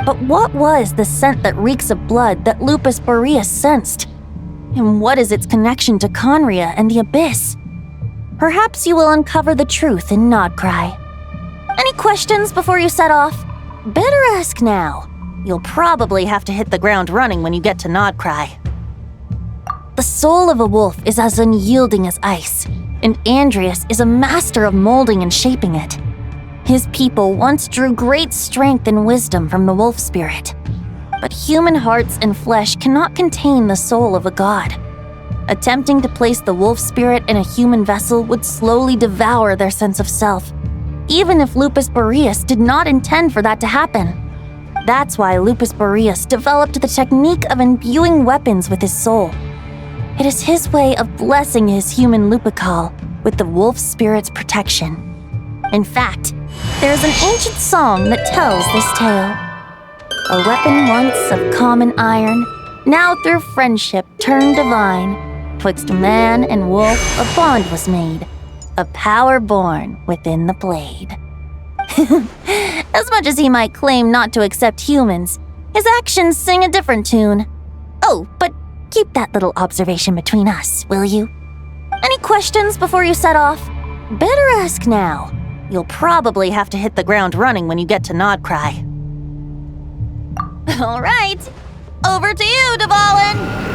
But what was the scent that reeks of blood that Lupus Boreas sensed? And what is its connection to Conria and the Abyss? Perhaps you will uncover the truth in Nodcry. Any questions before you set off? Better ask now. You'll probably have to hit the ground running when you get to Nodcry. The soul of a wolf is as unyielding as ice, and Andreas is a master of molding and shaping it. His people once drew great strength and wisdom from the wolf spirit. But human hearts and flesh cannot contain the soul of a god. Attempting to place the wolf spirit in a human vessel would slowly devour their sense of self, even if Lupus Boreas did not intend for that to happen. That's why Lupus Boreas developed the technique of imbuing weapons with his soul. It is his way of blessing his human Lupacol with the wolf spirit's protection. In fact, there is an ancient song that tells this tale. A weapon once of common iron, now through friendship turned divine, Twixt man and wolf, a bond was made, a power born within the blade. As much as he might claim not to accept humans, his actions sing a different tune. Oh, but keep that little observation between us, will you? Any questions before you set off? Better ask now. You'll probably have to hit the ground running when you get to Nodcry. All right, over to you, Dvalin!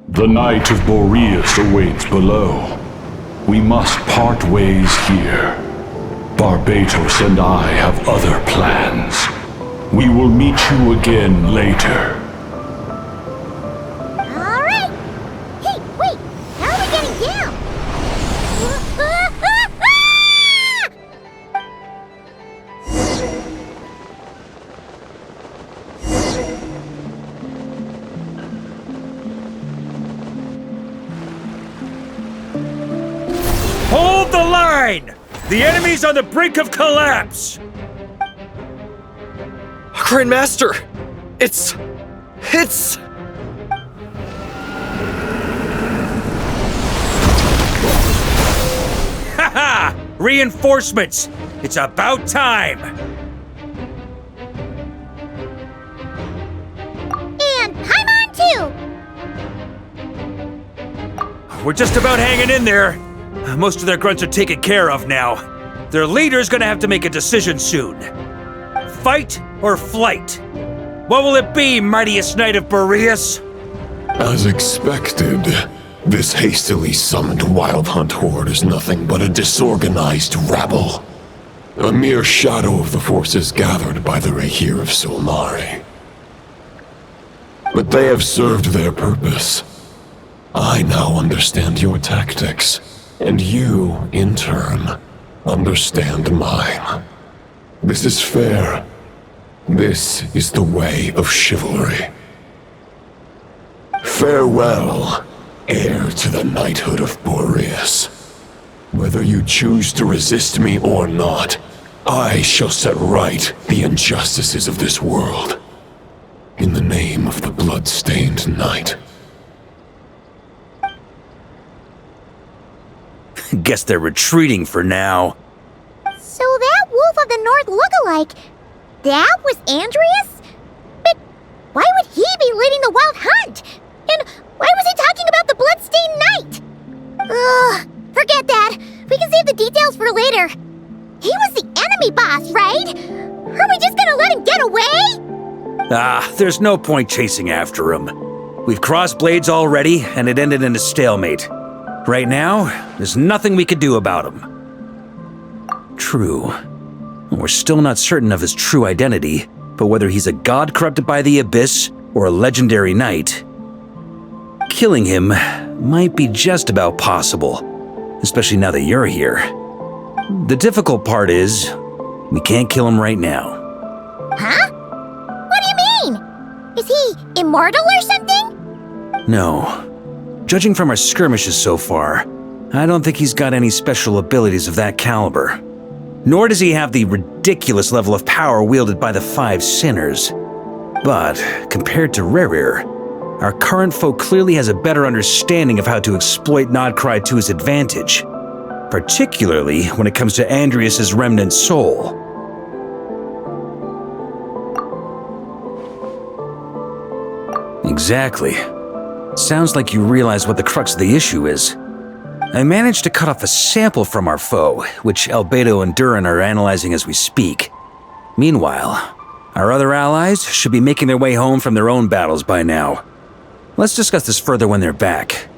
The Knight of Boreas awaits below. We must part ways here. Barbatos and I have other plans. We will meet you again later. All right. Hey, wait. How are we getting down? Hold the line! The enemy's on the brink of collapse! Grandmaster! It's... Haha! Reinforcements! It's about time! And Paimon too! We're just about hanging in there. Most of their grunts are taken care of now. Their leader's gonna have to make a decision soon. Fight or flight? What will it be, mightiest knight of Boreas? As expected, this hastily summoned wild hunt horde is nothing but a disorganized rabble. A mere shadow of the forces gathered by the Rahir of Solnari. But they have served their purpose. I now understand your tactics, and you, in turn, understand mine. This is fair. This is the way of chivalry. Farewell, heir to the knighthood of Boreas. Whether you choose to resist me or not, I shall set right the injustices of this world. In the name of the blood-stained knight. Guess they're retreating for now. So that Wolf of the North lookalike, that was Andreas? But why would he be leading the wild hunt? And why was he talking about the bloodstained knight? Ugh, forget that. We can save the details for later. He was the enemy boss, right? Are we just gonna let him get away? There's no point chasing after him. We've crossed blades already, and it ended in a stalemate. Right now, there's nothing we could do about him. True. We're still not certain of his true identity, but whether he's a god corrupted by the abyss or a legendary knight, killing him might be just about possible, especially now that you're here. The difficult part is, we can't kill him right now. Huh? What do you mean? Is he immortal or something? No. Judging from our skirmishes so far, I don't think he's got any special abilities of that caliber. Nor does he have the ridiculous level of power wielded by the 5 sinners. But, compared to Rerir, our current foe clearly has a better understanding of how to exploit Nodcry to his advantage, particularly when it comes to Andreas' remnant soul. Exactly. Sounds like you realize what the crux of the issue is. I managed to cut off a sample from our foe, which Albedo and Durin are analyzing as we speak. Meanwhile, our other allies should be making their way home from their own battles by now. Let's discuss this further when they're back.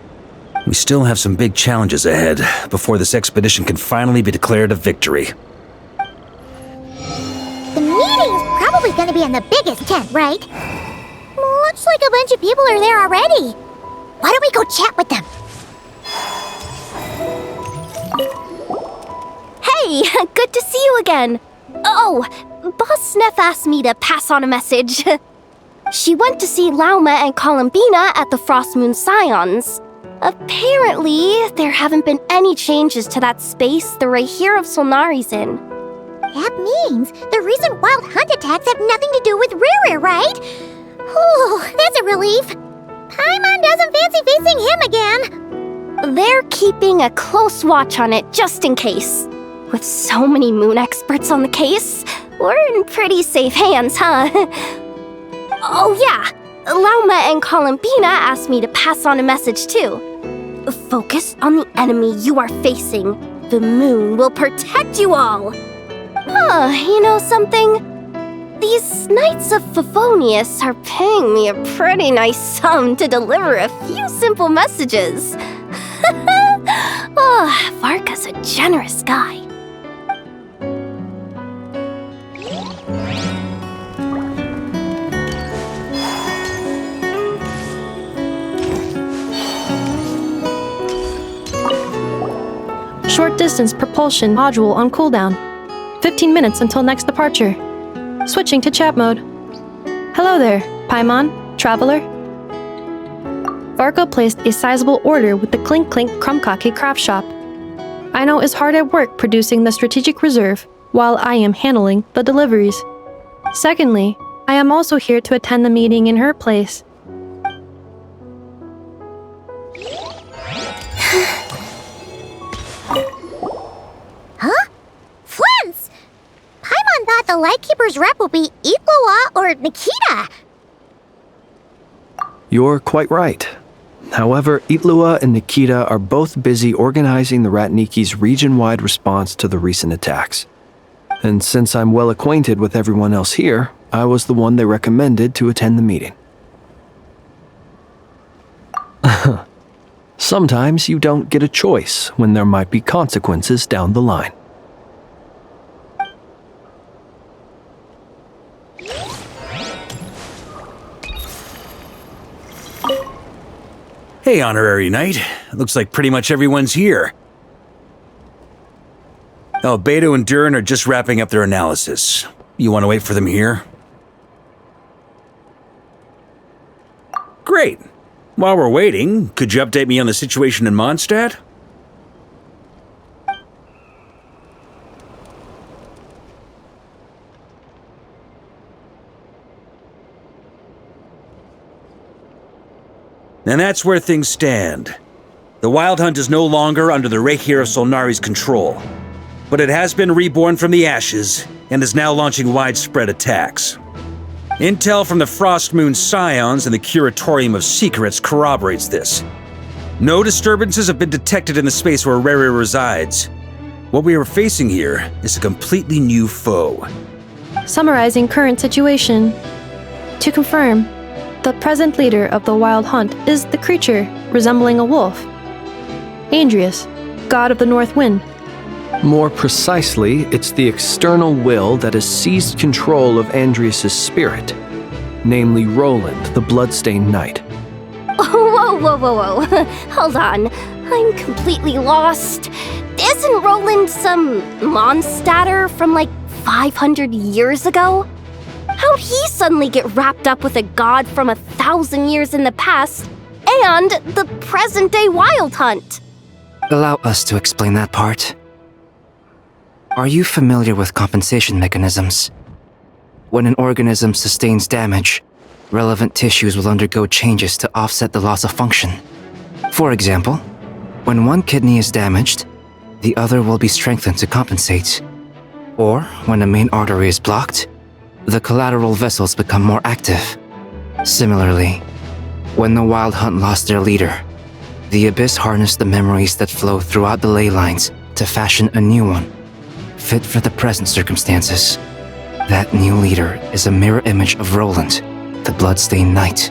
We still have some big challenges ahead before this expedition can finally be declared a victory. The meeting's probably gonna be in the biggest tent, right? Looks like a bunch of people are there already. Why don't we go chat with them? Hey, good to see you again. Oh, Boss Sneff asked me to pass on a message. She went to see Lauma and Columbina at the Frost Moon Scions. Apparently, there haven't been any changes to that space the Rahir of Solnari's in. That means the recent wild hunt attacks have nothing to do with Riri, right? Whew, that's a relief. Paimon doesn't fancy facing him again. They're keeping a close watch on it just in case. With so many moon experts on the case, we're in pretty safe hands, huh? Oh yeah, Lauma and Columbina asked me to pass on a message too. Focus on the enemy you are facing. The moon will protect you all. Huh, you know something? These Knights of Favonius are paying me a pretty nice sum to deliver a few simple messages. Oh, Varka's a generous guy. Short distance propulsion module on cooldown. 15 minutes until next departure. Switching to chat mode. Hello there, Paimon, traveler. Varka placed a sizable order with the Clink Clink Krumkake craft shop. Aino is hard at work producing the strategic reserve, while I am handling the deliveries. Secondly, I am also here to attend the meeting in her place. Huh? Flint's! Paimon thought the Lightkeeper's rep would be Itlua or Nikita. You're quite right. However, Itlua and Nikita are both busy organizing the Ratniki's region-wide response to the recent attacks. And since I'm well acquainted with everyone else here, I was the one they recommended to attend the meeting. Sometimes you don't get a choice when there might be consequences down the line. Hey, Honorary Knight. Looks like pretty much everyone's here. Oh, Beto and Durin are just wrapping up their analysis. You want to wait for them here? Great. While we're waiting, could you update me on the situation in Mondstadt? And that's where things stand. The Wild Hunt is no longer under the Rahir of Solnari's control, but it has been reborn from the ashes and is now launching widespread attacks. Intel from the Frost Moon Scions and the Curatorium of Secrets corroborates this. No disturbances have been detected in the space where Riri resides. What we are facing here is a completely new foe. Summarizing current situation. To confirm, the present leader of the Wild Hunt is the creature resembling a wolf. Andrius, god of the North Wind. More precisely, it's the external will that has seized control of Andrius' spirit, namely Roland, the Bloodstained Knight. Whoa. Hold on. I'm completely lost. Isn't Roland some Mondstadter from like 500 years ago? How'd he suddenly get wrapped up with a god from 1,000 years in the past and the present-day Wild Hunt? Allow us to explain that part. Are you familiar with compensation mechanisms? When an organism sustains damage, relevant tissues will undergo changes to offset the loss of function. For example, when one kidney is damaged, the other will be strengthened to compensate. Or when a main artery is blocked, the collateral vessels become more active. Similarly, when the Wild Hunt lost their leader, the Abyss harnessed the memories that flow throughout the ley lines to fashion a new one, fit for the present circumstances. That new leader is a mirror image of Roland, the Bloodstained Knight.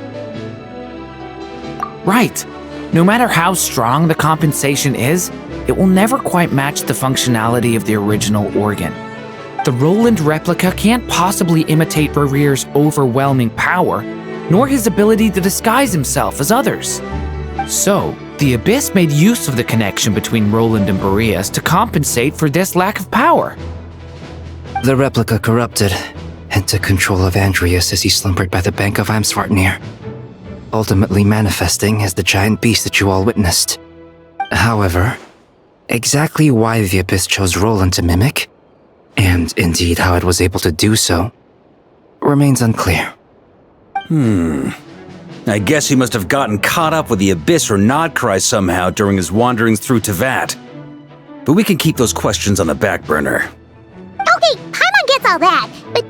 Right. No matter how strong the compensation is, it will never quite match the functionality of the original organ. The Roland replica can't possibly imitate Barir's overwhelming power, nor his ability to disguise himself as others. So, the Abyss made use of the connection between Roland and Boreas to compensate for this lack of power. The replica corrupted and took control of Andrius as he slumbered by the bank of Amsvartnir. ultimately manifesting as the giant beast that you all witnessed. However, exactly why the Abyss chose Roland to mimic, and indeed how it was able to do so, remains unclear. I guess he must have gotten caught up with the Abyss or Nodcry somehow during his wanderings through Tevat. But we can keep those questions on the back burner. Okay, Paimon gets all that, but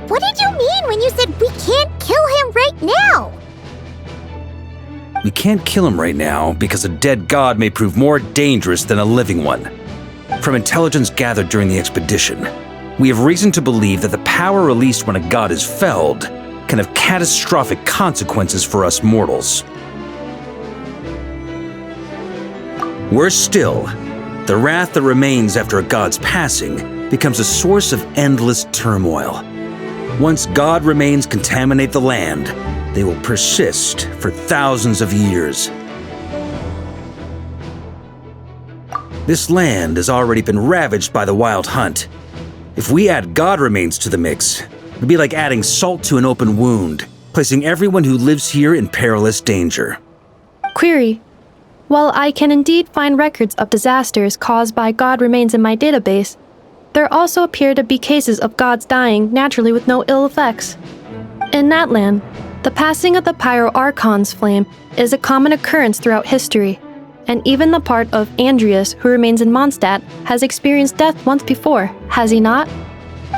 what did you mean when you said we can't kill him right now? We can't kill him right now because a dead god may prove more dangerous than a living one. From intelligence gathered during the expedition, we have reason to believe that the power released when a god is felled can have catastrophic consequences for us mortals. Worse still, the wrath that remains after a god's passing becomes a source of endless turmoil. Once god remains contaminate the land, they will persist for thousands of years. This land has already been ravaged by the wild hunt. If we add god remains to the mix, it would be like adding salt to an open wound, placing everyone who lives here in perilous danger. Query. While I can indeed find records of disasters caused by god remains in my database, there also appear to be cases of gods dying naturally with no ill effects. In that land, the passing of the Pyro-Archon's flame is a common occurrence throughout history, and even the part of Andreas who remains in Mondstadt has experienced death once before, has he not?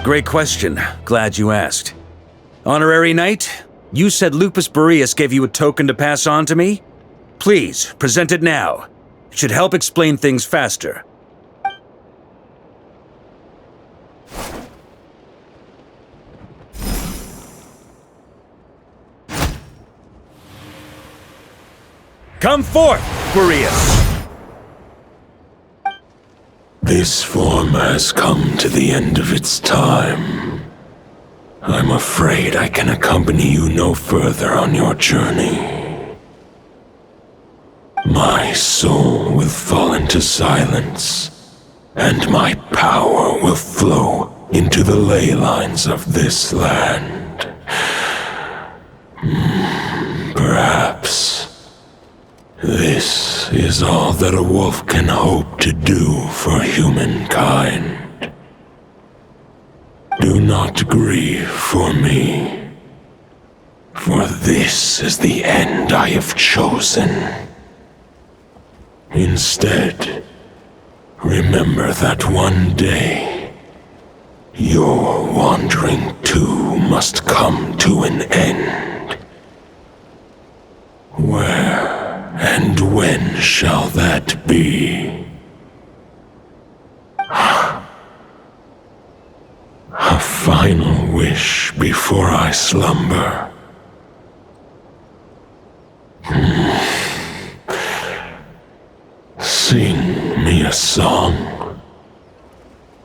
Great question. Glad you asked. Honorary Knight, you said Lupus Boreas gave you a token to pass on to me? Please, present it now. It should help explain things faster. Come forth, Boreas! This form has come to the end of its time. I'm afraid I can accompany you no further on your journey. My soul will fall into silence, and my power will flow into the ley lines of this land. Perhaps this is all that a wolf can hope to do for humankind. Do not grieve for me, for this is the end I have chosen. Instead, remember that one day, your wandering too must come to an end. Where and when shall that be? A final wish before I slumber. Sing me a song.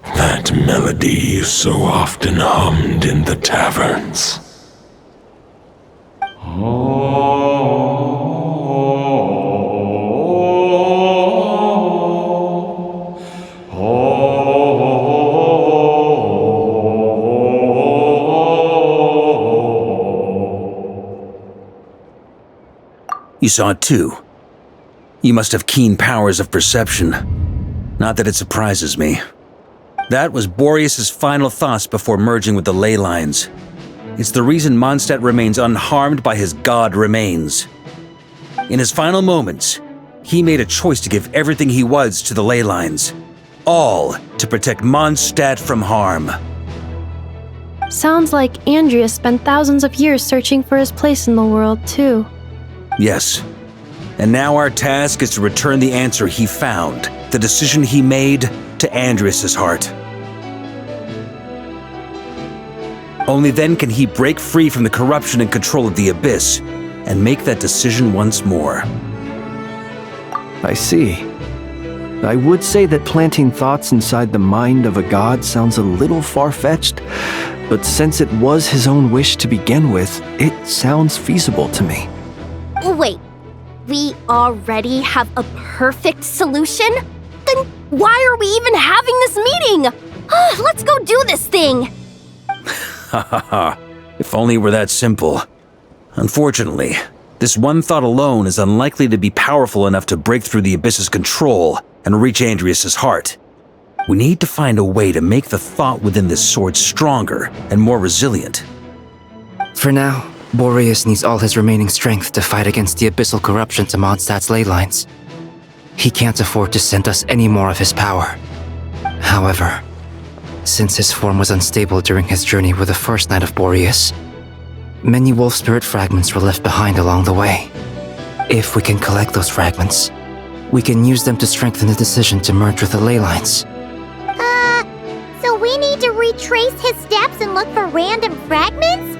That melody you so often hummed in the taverns. You saw it too. You must have keen powers of perception. Not that it surprises me. That was Boreas' final thoughts before merging with the ley lines. It's the reason Mondstadt remains unharmed by his god remains. In his final moments, he made a choice to give everything he was to the ley lines. All to protect Mondstadt from harm. Sounds like Andreas spent thousands of years searching for his place in the world, too. Yes. And now our task is to return the answer he found, the decision he made, to Andreas' heart. Only then can he break free from the corruption and control of the Abyss, and make that decision once more. I see. I would say that planting thoughts inside the mind of a god sounds a little far-fetched, but since it was his own wish to begin with, it sounds feasible to me. Wait, we already have a perfect solution? Then why are we even having this meeting? Let's go do this thing! Ha ha ha. If only it were that simple. Unfortunately, This one thought alone is unlikely to be powerful enough to break through the Abyss's control and reach Andrias' heart. We need to find a way to make the thought within this sword stronger and more resilient. For now, Boreas needs all his remaining strength to fight against the abyssal corruption to Mondstadt's ley lines. He can't afford to send us any more of his power. However, since his form was unstable during his journey with the first Knight of Boreas, many wolf spirit fragments were left behind along the way. If we can collect those fragments, we can use them to strengthen the decision to merge with the ley lines. So we need to retrace his steps and look for random fragments?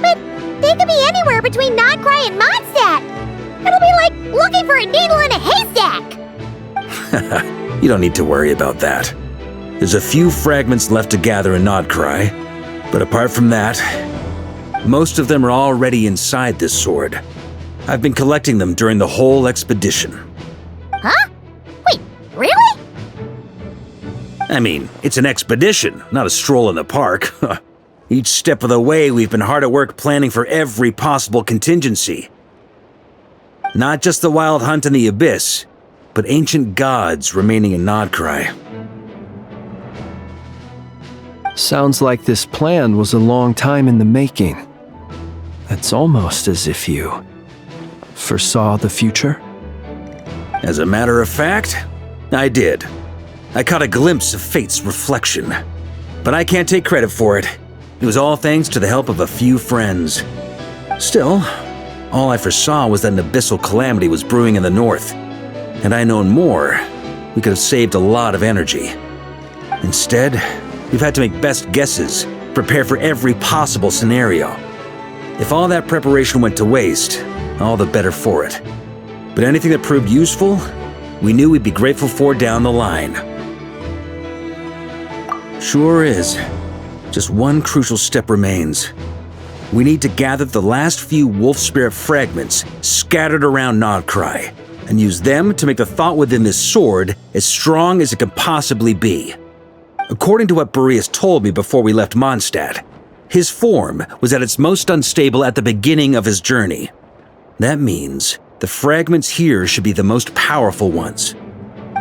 But they could be anywhere between Nodcry and Mondstadt. It'll be like looking for a needle in a haystack. You don't need to worry about that. There's a few fragments left to gather in Nodcry, but apart from that, most of them are already inside this sword. I've been collecting them during the whole expedition. Huh? Wait, really? I mean, it's an expedition, not a stroll in the park. Each step of the way, we've been hard at work planning for every possible contingency. Not just the wild hunt in the Abyss, but ancient gods remaining in Nodcry. Sounds like this plan was a long time in the making. It's almost as if you foresaw the future. As a matter of fact, I did. I caught a glimpse of fate's reflection. But I can't take credit for it. It was all thanks to the help of a few friends. Still, all I foresaw was that an abyssal calamity was brewing in the north. Had I known more, we could have saved a lot of energy. Instead, we've had to make best guesses, prepare for every possible scenario. If all that preparation went to waste, all the better for it. But anything that proved useful, we knew we'd be grateful for down the line. Sure is. Just one crucial step remains. We need to gather the last few wolf spirit fragments scattered around Nodcry and use them to make the thought within this sword as strong as it could possibly be. According to what Boreas told me before we left Mondstadt, his form was at its most unstable at the beginning of his journey. That means the fragments here should be the most powerful ones.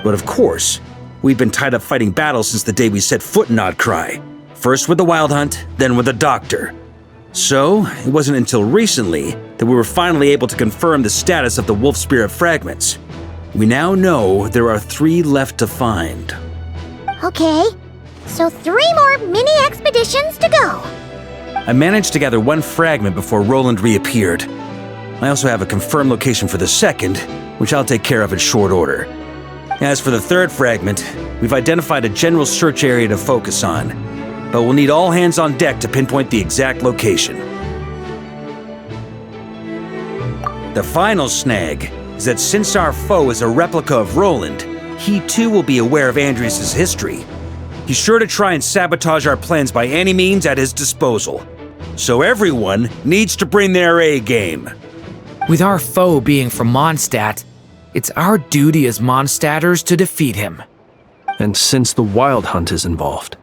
But of course, we've been tied up fighting battles since the day we set foot in Nodcry. First with the Wild Hunt, then with the Doctor. So, it wasn't until recently that we were finally able to confirm the status of the wolf spirit fragments. We now know there are 3 left to find. Okay, so 3 more mini expeditions to go. I managed to gather 1 fragment before Roland reappeared. I also have a confirmed location for the second, which I'll take care of in short order. As for the 3rd fragment, we've identified a general search area to focus on, but we'll need all hands on deck to pinpoint the exact location. The final snag is that since our foe is a replica of Roland, he too will be aware of Andrias' history. He's sure to try and sabotage our plans by any means at his disposal. So everyone needs to bring their A game. With our foe being from Mondstadt, it's our duty as Mondstadters to defeat him. And since the Wild Hunt is involved,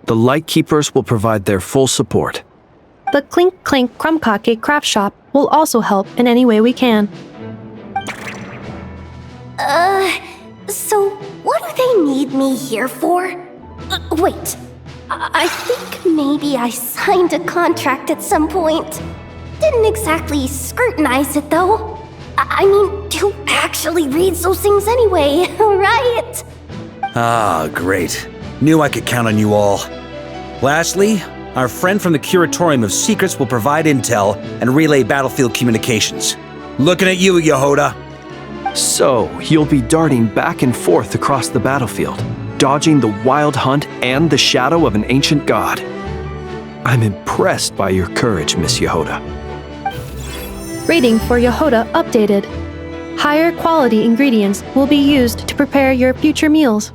the Lightkeepers will provide their full support. The Clink Clink Krumkake craft shop will also help in any way we can. So what do they need me here for? Wait, I think maybe I signed a contract at some point. Didn't exactly scrutinize it though. I mean, who actually reads those things anyway, right? Ah, great. Knew I could count on you all. Lastly, our friend from the Curatorium of Secrets will provide intel and relay battlefield communications. Looking at you, Yehoda. So, you'll be darting back and forth across the battlefield, dodging the Wild Hunt and the shadow of an ancient god. I'm impressed by your courage, Miss Yehoda. Rating for Yehoda updated. Higher quality ingredients will be used to prepare your future meals.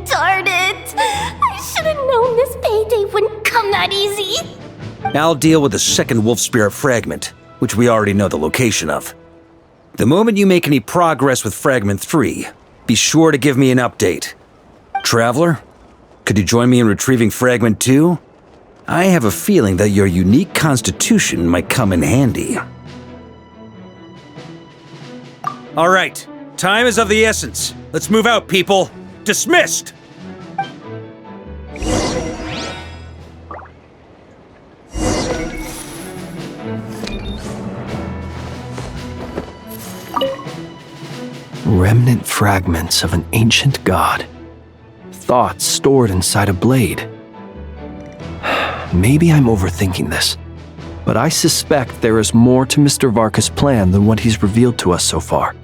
Darn it! I should have known this payday wouldn't come that easy. I'll deal with the second wolf spirit fragment, which we already know the location of. The moment you make any progress with Fragment 3, be sure to give me an update. Traveler, could you join me in retrieving Fragment 2? I have a feeling that your unique constitution might come in handy. All right, time is of the essence. Let's move out, people. Dismissed! Remnant fragments of an ancient god. Thoughts stored inside a blade. Maybe I'm overthinking this, but I suspect there is more to Mr. Varka's plan than what he's revealed to us so far.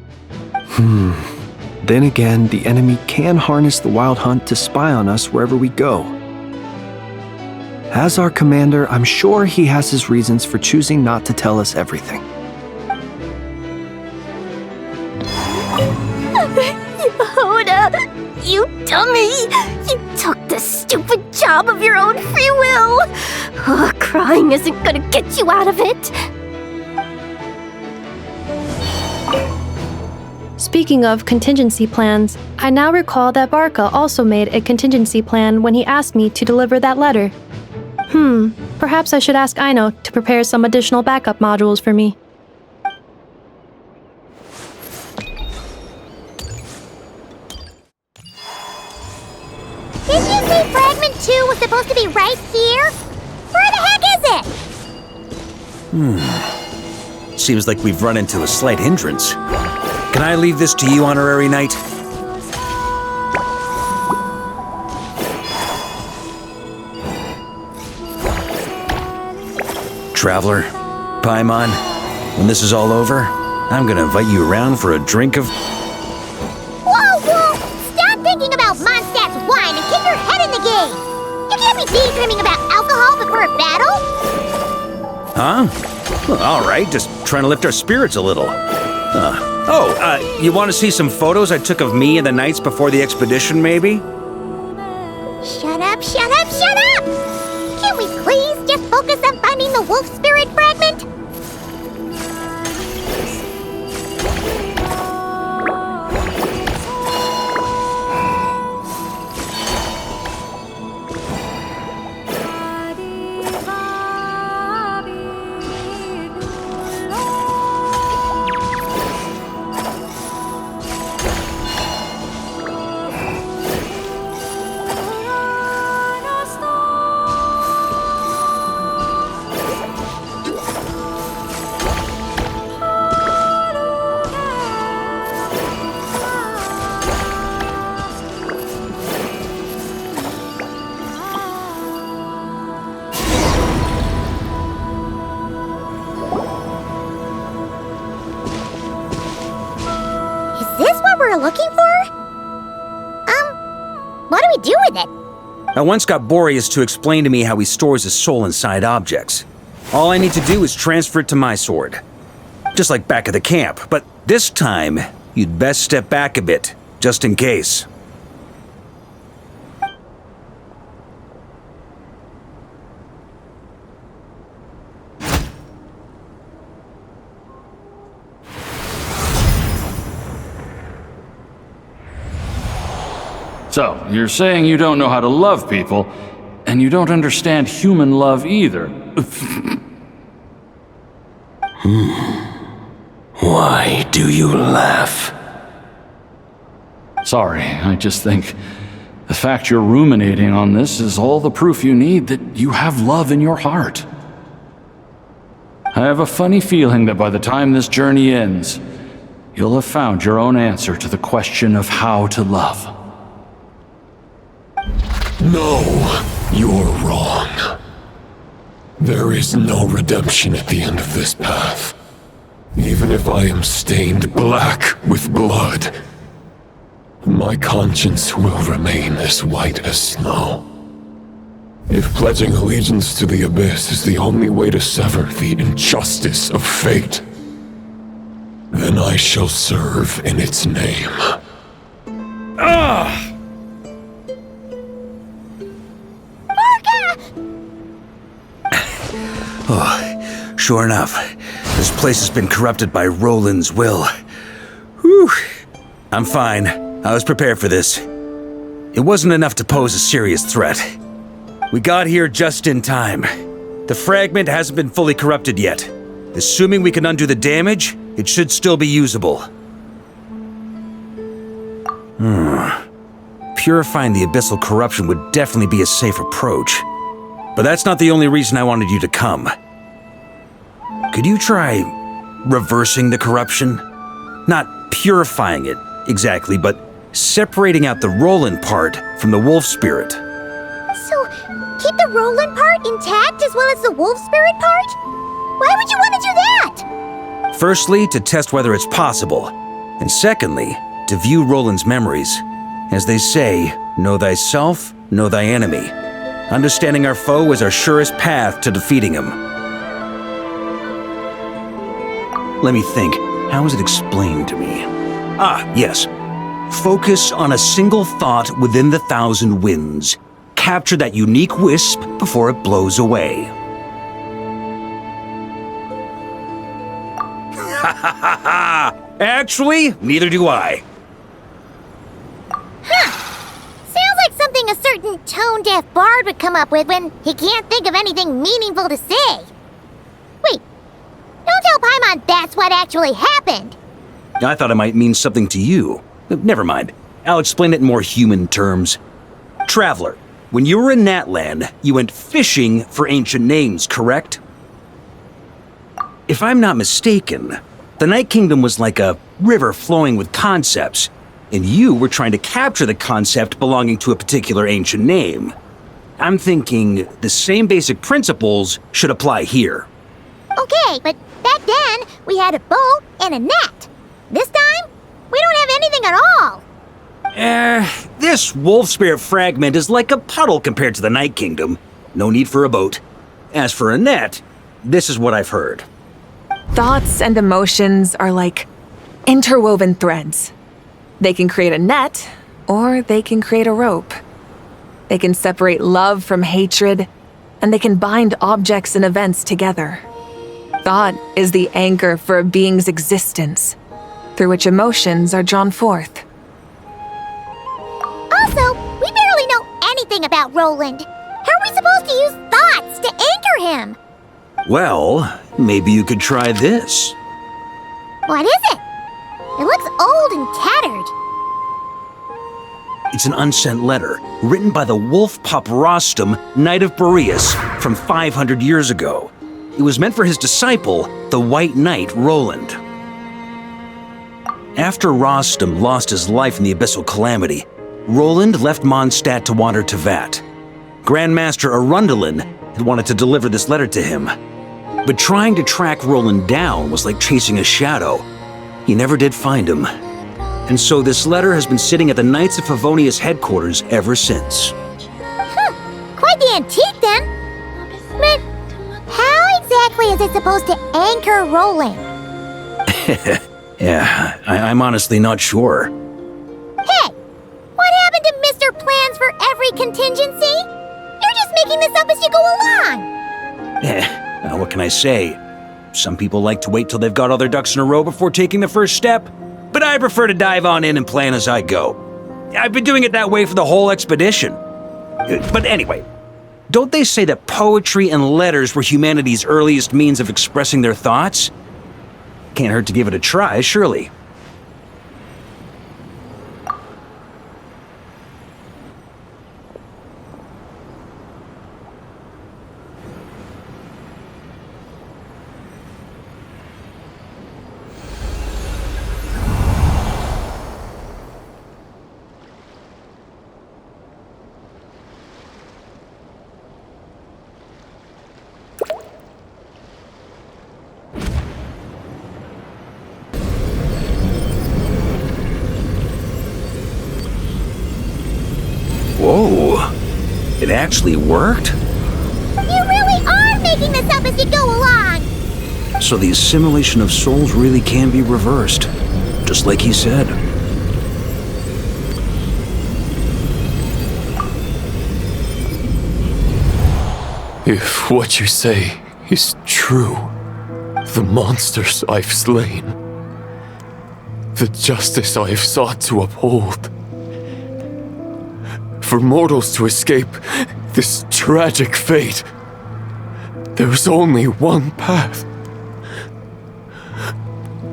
Then again, the enemy can harness the Wild Hunt to spy on us wherever we go. As our commander, I'm sure he has his reasons for choosing not to tell us everything. Yehuda, you dummy! You took the stupid job of your own free will! Oh, crying isn't gonna get you out of it! Speaking of contingency plans, I now recall that Barca also made a contingency plan when he asked me to deliver that letter. Perhaps I should ask Aino to prepare some additional backup modules for me. Didn't you say Fragment 2 was supposed to be right here? Where the heck is it? Seems like we've run into a slight hindrance. Can I leave this to you, Honorary Knight? Traveler, Paimon, when this is all over, I'm gonna invite you around for a drink of... Whoa, Wolf! Stop thinking about Mondstadt's wine and keep your head in the game! You can't be daydreaming about alcohol before a battle! Huh? Well, all right, just trying to lift our spirits a little. You want to see some photos I took of me and the knights before the expedition, maybe? Shut up, shut up, shut up! Can we please just focus on finding the wolf spirit fragment? Looking for? What do we do with it? I once got Boreas to explain to me how he stores his soul inside objects. All I need to do is transfer it to my sword. Just like back at the camp, but this time, you'd best step back a bit, just in case. So, you're saying you don't know how to love people, and you don't understand human love either. Why do you laugh? Sorry, I just think the fact you're ruminating on this is all the proof you need that you have love in your heart. I have a funny feeling that by the time this journey ends, you'll have found your own answer to the question of how to love. No, you're wrong. There is no redemption at the end of this path. Even if I am stained black with blood, my conscience will remain as white as snow. If pledging allegiance to the Abyss is the only way to sever the injustice of fate, then I shall serve in its name. Oh, sure enough, this place has been corrupted by Roland's will. Whew. I'm fine. I was prepared for this. It wasn't enough to pose a serious threat. We got here just in time. The fragment hasn't been fully corrupted yet. Assuming we can undo the damage, it should still be usable. Purifying the abyssal corruption would definitely be a safe approach. But that's not the only reason I wanted you to come. Could you try reversing the corruption? Not purifying it, exactly, but separating out the Roland part from the wolf spirit. So, keep the Roland part intact as well as the wolf spirit part? Why would you want to do that? Firstly, to test whether it's possible. And secondly, to view Roland's memories. As they say, know thyself, know thy enemy. Understanding our foe is our surest path to defeating him. Let me think. How was it explained to me? Ah, yes. Focus on a single thought within the 1,000 winds. Capture that unique wisp before it blows away. Ha ha ha ha! Actually, neither do I. Sounds like something a certain tone-deaf bard would come up with when he can't think of anything meaningful to say. Wait, don't tell Paimon that's what actually happened. I thought it might mean something to you. Never mind. I'll explain it in more human terms. Traveler, when you were in Natland, you went fishing for ancient names, correct? If I'm not mistaken, the Night Kingdom was like a river flowing with concepts, and you were trying to capture the concept belonging to a particular ancient name. I'm thinking the same basic principles should apply here. Okay, but back then, we had a bow and a net. This time, we don't have anything at all. This wolf spirit fragment is like a puddle compared to the Night Kingdom. No need for a boat. As for a net, this is what I've heard. Thoughts and emotions are like interwoven threads. They can create a net, or they can create a rope. They can separate love from hatred, and they can bind objects and events together. Thought is the anchor for a being's existence, through which emotions are drawn forth. Also, we barely know anything about Roland. How are we supposed to use thoughts to anchor him? Well, maybe you could try this. What is it? It looks old and tattered. It's an unsent letter, written by the wolf pup Rostam, Knight of Boreas, from 500 years ago. It was meant for his disciple, the White Knight Roland. After Rostam lost his life in the Abyssal Calamity, Roland left Mondstadt to wander to Vat. Grandmaster Arundelen had wanted to deliver this letter to him. But trying to track Roland down was like chasing a shadow. He never did find him. And so this letter has been sitting at the Knights of Favonius headquarters ever since. Quite the antique then. But how exactly is it supposed to anchor Roland? Yeah, I'm honestly not sure. Hey, what happened to Mr. Plans for every contingency? You're just making this up as you go along. What can I say? Some people like to wait till they've got all their ducks in a row before taking the first step, but I prefer to dive on in and plan as I go. I've been doing it that way for the whole expedition. But anyway, don't they say that poetry and letters were humanity's earliest means of expressing their thoughts? Can't hurt to give it a try, surely. Whoa, it actually worked? You really are making this up as you go along! So the assimilation of souls really can be reversed, just like he said. If what you say is true, the monsters I've slain, the justice I have sought to uphold, for mortals to escape this tragic fate. There's only one path.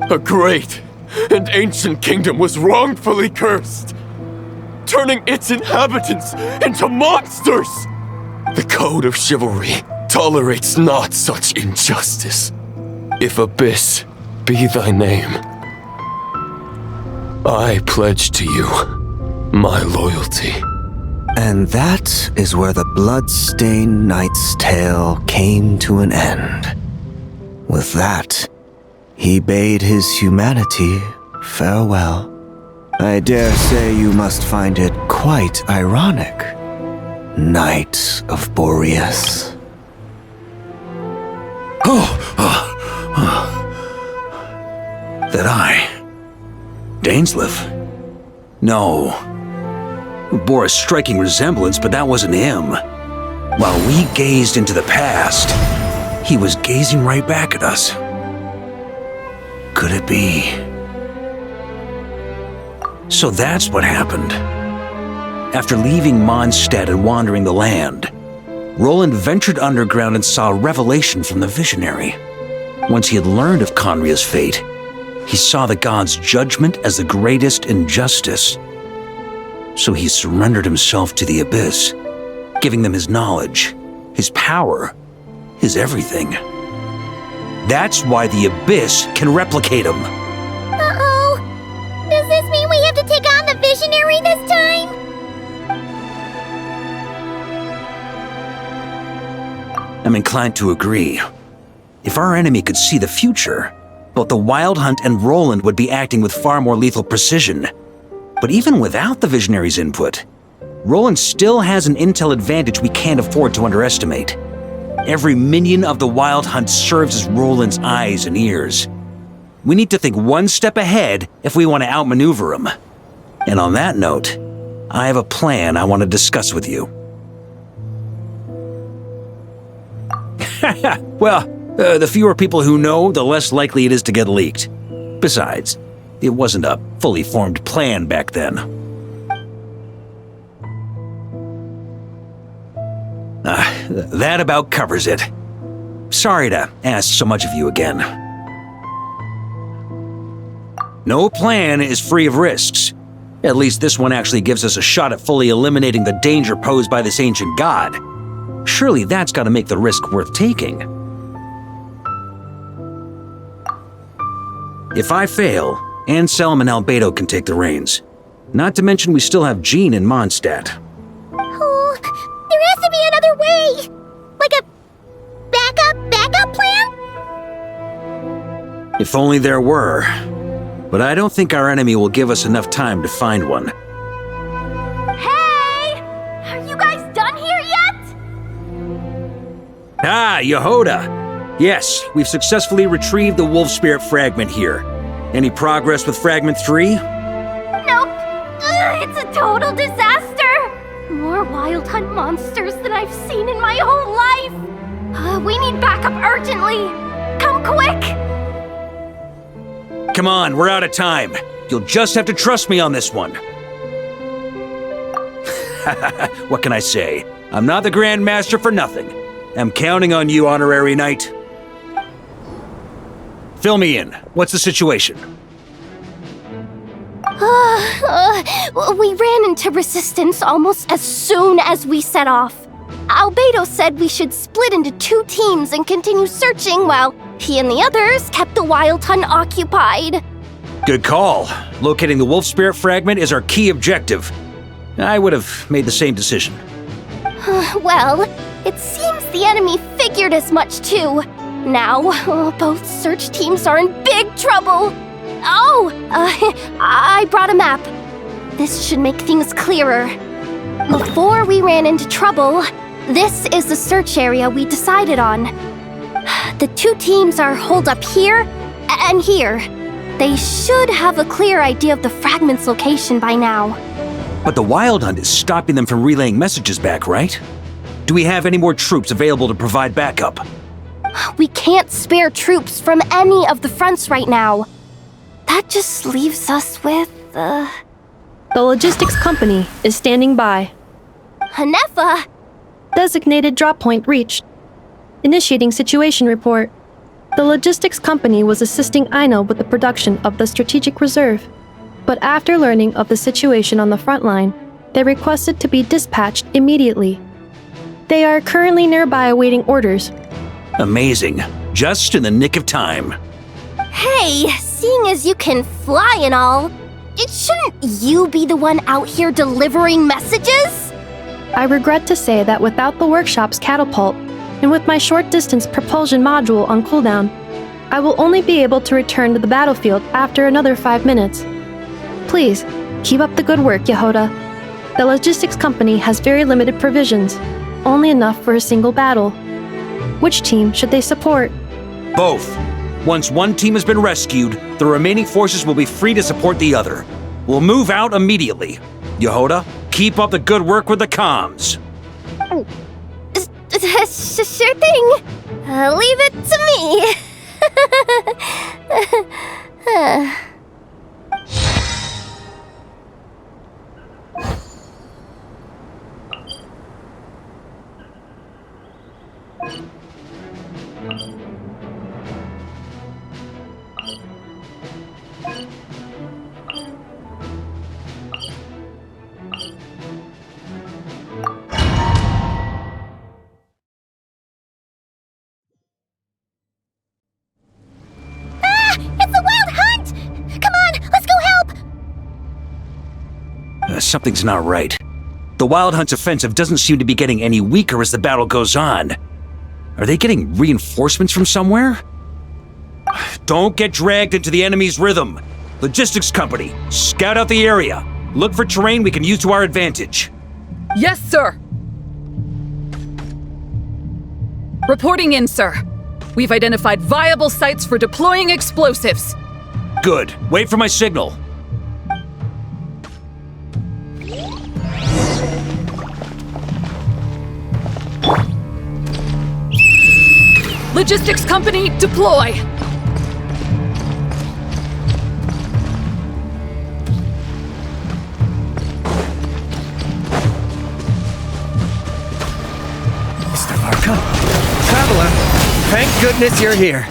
A great and ancient kingdom was wrongfully cursed, turning its inhabitants into monsters. The code of chivalry tolerates not such injustice. If Abyss be thy name, I pledge to you my loyalty. And that is where the blood-stained knight's tale came to an end. With that, he bade his humanity farewell. I dare say you must find it quite ironic, Knight of Boreas. That I? Dainsleif? No. Bore a striking resemblance, but that wasn't him. While we gazed into the past, he was gazing right back at us. Could it be? So that's what happened. After leaving Mondstadt and wandering the land, Roland ventured underground and saw a revelation from the visionary. Once he had learned of Conria's fate, he saw the gods' judgment as the greatest injustice. So he surrendered himself to the Abyss, giving them his knowledge, his power, his everything. That's why the Abyss can replicate him. Uh-oh. Does this mean we have to take on the visionary this time? I'm inclined to agree. If our enemy could see the future, both the Wild Hunt and Roland would be acting with far more lethal precision. But even without the Visionary's input, Roland still has an intel advantage we can't afford to underestimate. Every minion of the Wild Hunt serves as Roland's eyes and ears. We need to think one step ahead if we want to outmaneuver him. And on that note, I have a plan I want to discuss with you. Well, the fewer people who know, the less likely it is to get leaked. Besides, it wasn't a fully formed plan back then. That about covers it. Sorry to ask so much of you again. No plan is free of risks. At least this one actually gives us a shot at fully eliminating the danger posed by this ancient god. Surely that's got to make the risk worth taking. If I fail, Anselm and Albedo can take the reins. Not to mention we still have Jean in Mondstadt. Oh, there has to be another way! Like a backup plan? If only there were. But I don't think our enemy will give us enough time to find one. Hey! Are you guys done here yet? Ah, Yehoda! Yes, we've successfully retrieved the wolf spirit fragment here. Any progress with Fragment 3? Nope. It's a total disaster. More Wild Hunt monsters than I've seen in my whole life. We need backup urgently. Come quick. Come on, we're out of time. You'll just have to trust me on this one. What can I say? I'm not the Grand Master for nothing. I'm counting on you, Honorary Knight. Fill me in. What's the situation? We ran into resistance almost as soon as we set off. Albedo said we should split into 2 teams and continue searching while he and the others kept the Wild Hunt occupied. Good call. Locating the wolf spirit fragment is our key objective. I would have made the same decision. Well, it seems the enemy figured as much too. Now, both search teams are in big trouble. Oh, I brought a map. This should make things clearer. Before we ran into trouble, this is the search area we decided on. The 2 teams are holed up here and here. They should have a clear idea of the fragment's location by now. But the Wild Hunt is stopping them from relaying messages back, right? Do we have any more troops available to provide backup? We can't spare troops from any of the fronts right now. That just leaves us with, The logistics company is standing by. Hanefa! Designated drop point reached. Initiating situation report. The logistics company was assisting Aino with the production of the strategic reserve, but after learning of the situation on the front line, they requested to be dispatched immediately. They are currently nearby awaiting orders. Amazing. Just in the nick of time. Hey, seeing as you can fly and all, shouldn't you be the one out here delivering messages? I regret to say that without the workshop's catapult, and with my short-distance propulsion module on cooldown, I will only be able to return to the battlefield after another 5 minutes. Please, keep up the good work, Yehoda. The logistics company has very limited provisions, only enough for a single battle. Which team should they support? Both. Once one team has been rescued, the remaining forces will be free to support the other. We'll move out immediately. Yehoda, keep up the good work with the comms. Sure thing. Leave it to me. Something's not right. The Wild Hunt's offensive doesn't seem to be getting any weaker as the battle goes on. Are they getting reinforcements from somewhere? Don't get dragged into the enemy's rhythm. Logistics company, scout out the area. Look for terrain we can use to our advantage. Yes, sir. Reporting in, sir. We've identified viable sites for deploying explosives. Good. Wait for my signal. Logistics company, deploy! Mr. Varka? Traveler, thank goodness you're here.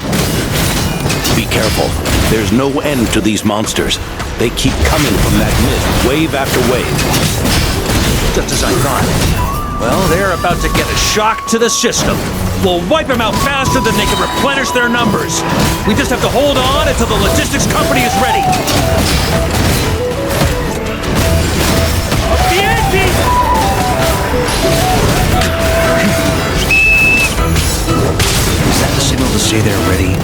Be careful. There's no end to these monsters. They keep coming from that mist, wave after wave. Just as I thought. Well, they're about to get a shock to the system. We'll wipe them out faster than they can replenish their numbers. We just have to hold on until the logistics company is ready. Is that the signal to say they're ready?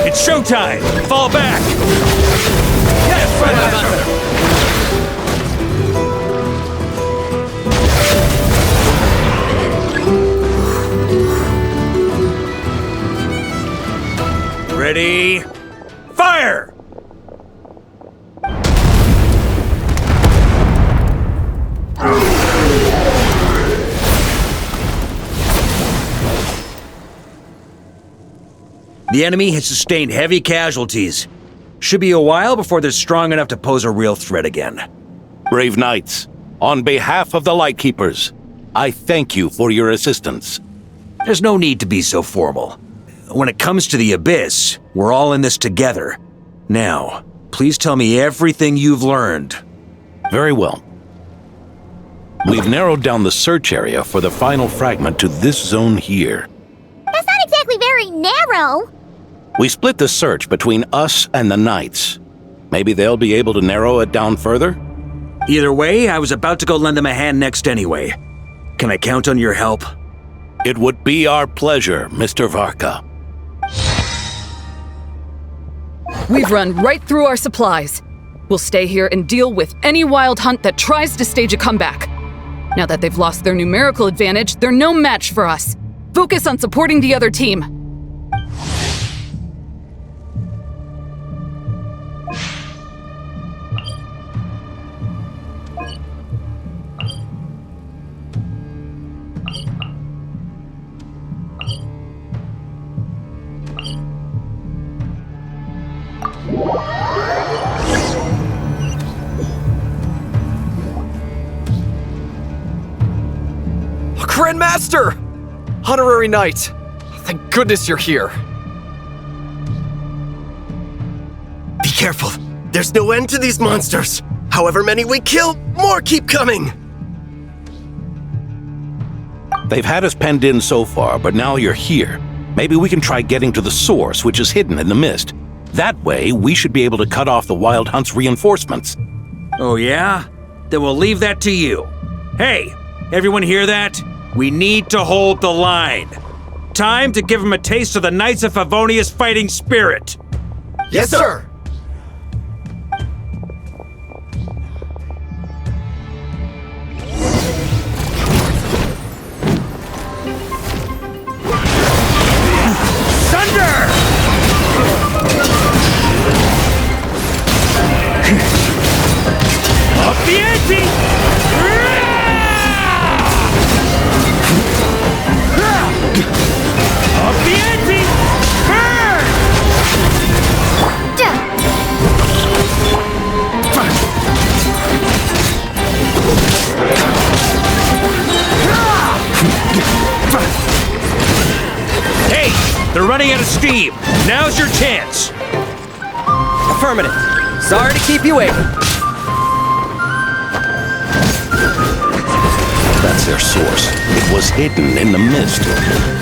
It's showtime! Fall back! Yes, Master! Ready? Fire! The enemy has sustained heavy casualties. Should be a while before they're strong enough to pose a real threat again. Brave knights, on behalf of the Lightkeepers, I thank you for your assistance. There's no need to be so formal. When it comes to the Abyss, we're all in this together. Now, please tell me everything you've learned. Very well. We've narrowed down the search area for the final fragment to this zone here. That's not exactly very narrow. We split the search between us and the Knights. Maybe they'll be able to narrow it down further? Either way, I was about to go lend them a hand next anyway. Can I count on your help? It would be our pleasure, Mr. Varka. We've run right through our supplies. We'll stay here and deal with any wild hunt that tries to stage a comeback. Now that they've lost their numerical advantage, they're no match for us. Focus on supporting the other team. Grandmaster! Honorary Knight! Thank goodness you're here. Be careful. There's no end to these monsters. However many we kill, more keep coming. They've had us penned in so far, but now you're here. Maybe we can try getting to the source, which is hidden in the mist. That way, we should be able to cut off the Wild Hunt's reinforcements. Oh yeah? Then we'll leave that to you. Hey, everyone hear that? We need to hold the line. Time to give them a taste of the Knights of Favonius' fighting spirit. Yes, sir! Up the ante! Up the ante! Burn! Hey, they're running out of steam. Now's your chance. Affirmative. Sorry to keep you waiting. That's their source. It was hidden in the mist.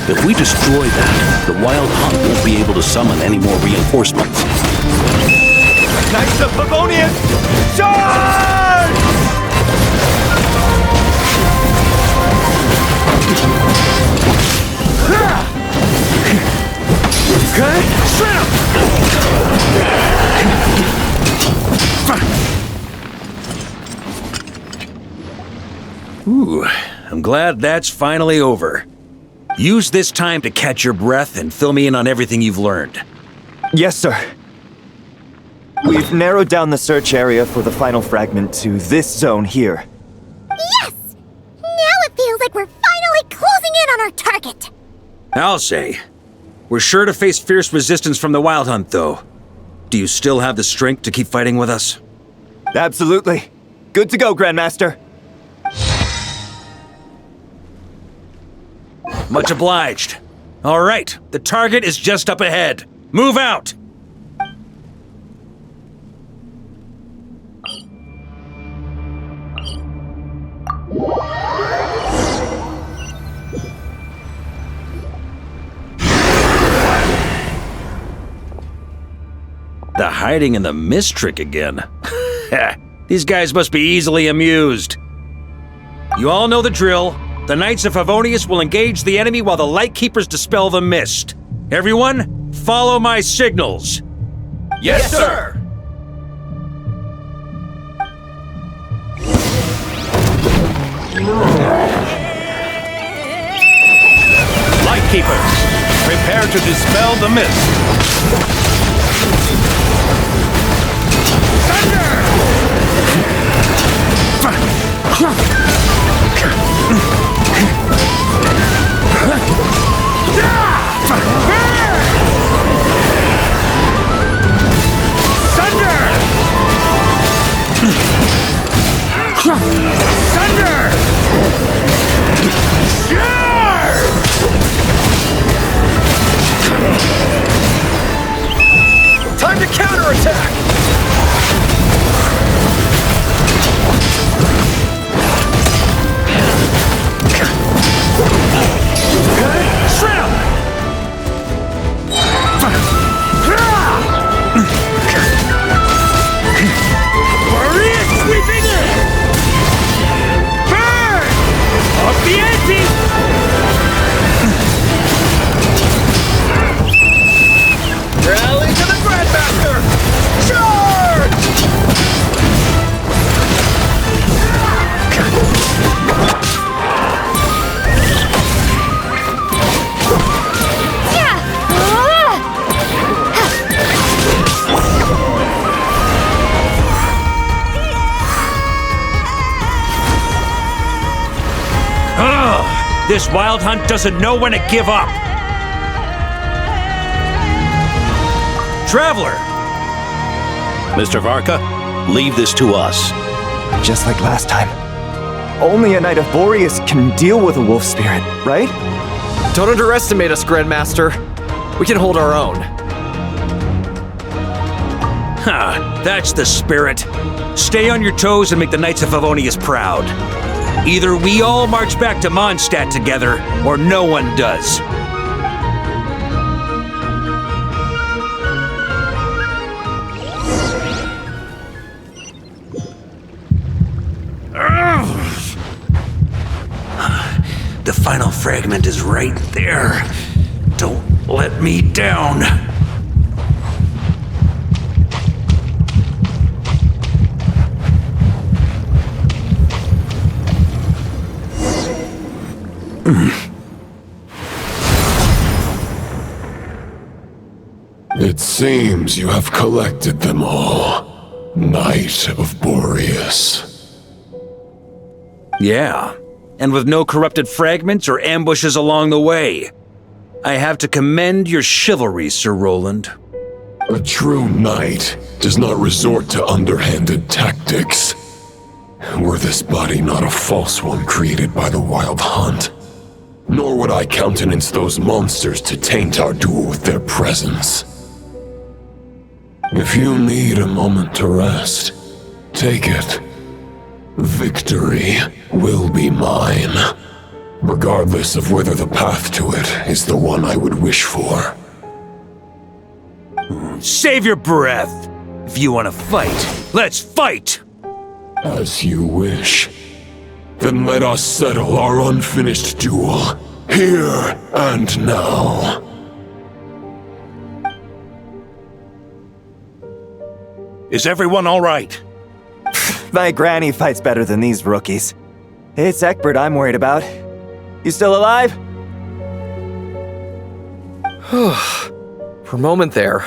If we destroy that, the Wild Hunt won't be able to summon any more reinforcements. Knights of Favonius, charge! Okay, shrimp! Ooh, I'm glad that's finally over. Use this time to catch your breath and fill me in on everything you've learned. Yes, sir. We've narrowed down the search area for the final fragment to this zone here. Yes! Now it feels like we're finally closing in on our target. I'll say. We're sure to face fierce resistance from the Wild Hunt, though. Do you still have the strength to keep fighting with us? Absolutely. Good to go, Grandmaster. Much obliged. All right, the target is just up ahead. Move out! The hiding in the mist trick again. These guys must be easily amused. You all know the drill. The Knights of Favonius will engage the enemy while the Lightkeepers dispel the mist. Everyone, follow my signals. Yes, sir! Lightkeepers, prepare to dispel the mist. Time to counterattack! Rally to the Grandmaster! Charge! This Wild Hunt doesn't know when to give up. Traveler! Mr. Varka, leave this to us. Just like last time. only a Knight of Boreas can deal with a wolf spirit, right? Don't underestimate us, Grandmaster. We can hold our own. Ha! That's the spirit. Stay on your toes and make the Knights of Favonius proud. Either we all march back to Mondstadt together, or no one does. The final fragment is right there. Don't let me down. It seems you have collected them all, Knight of Boreas. Yeah, and with no corrupted fragments or ambushes along the way. I have to commend your chivalry, Sir Roland. A true knight does not resort to underhanded tactics. Were this body not a false one created by the Wild Hunt, nor would I countenance those monsters to taint our duel with their presence. If you need a moment to rest, take it. Victory will be mine, regardless of whether the path to it is the one I would wish for. Save your breath! If you want to fight, let's fight! As you wish. Then let us settle our unfinished duel, here and now. Is everyone all right? My granny fights better than these rookies. It's Egbert I'm worried about. You still alive? For a moment there,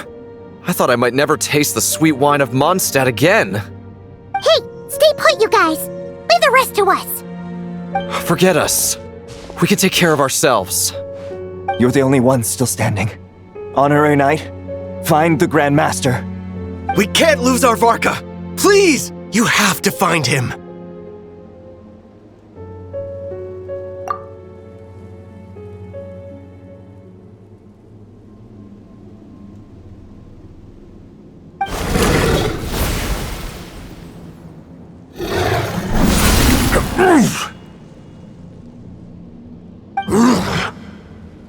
I thought I might never taste the sweet wine of Mondstadt again. Hey, stay put, you guys. Leave the rest to us. Forget us. We can take care of ourselves. You're the only one still standing. Honorary Knight, find the Grand Master. We can't lose our Varka! Please! You have to find him!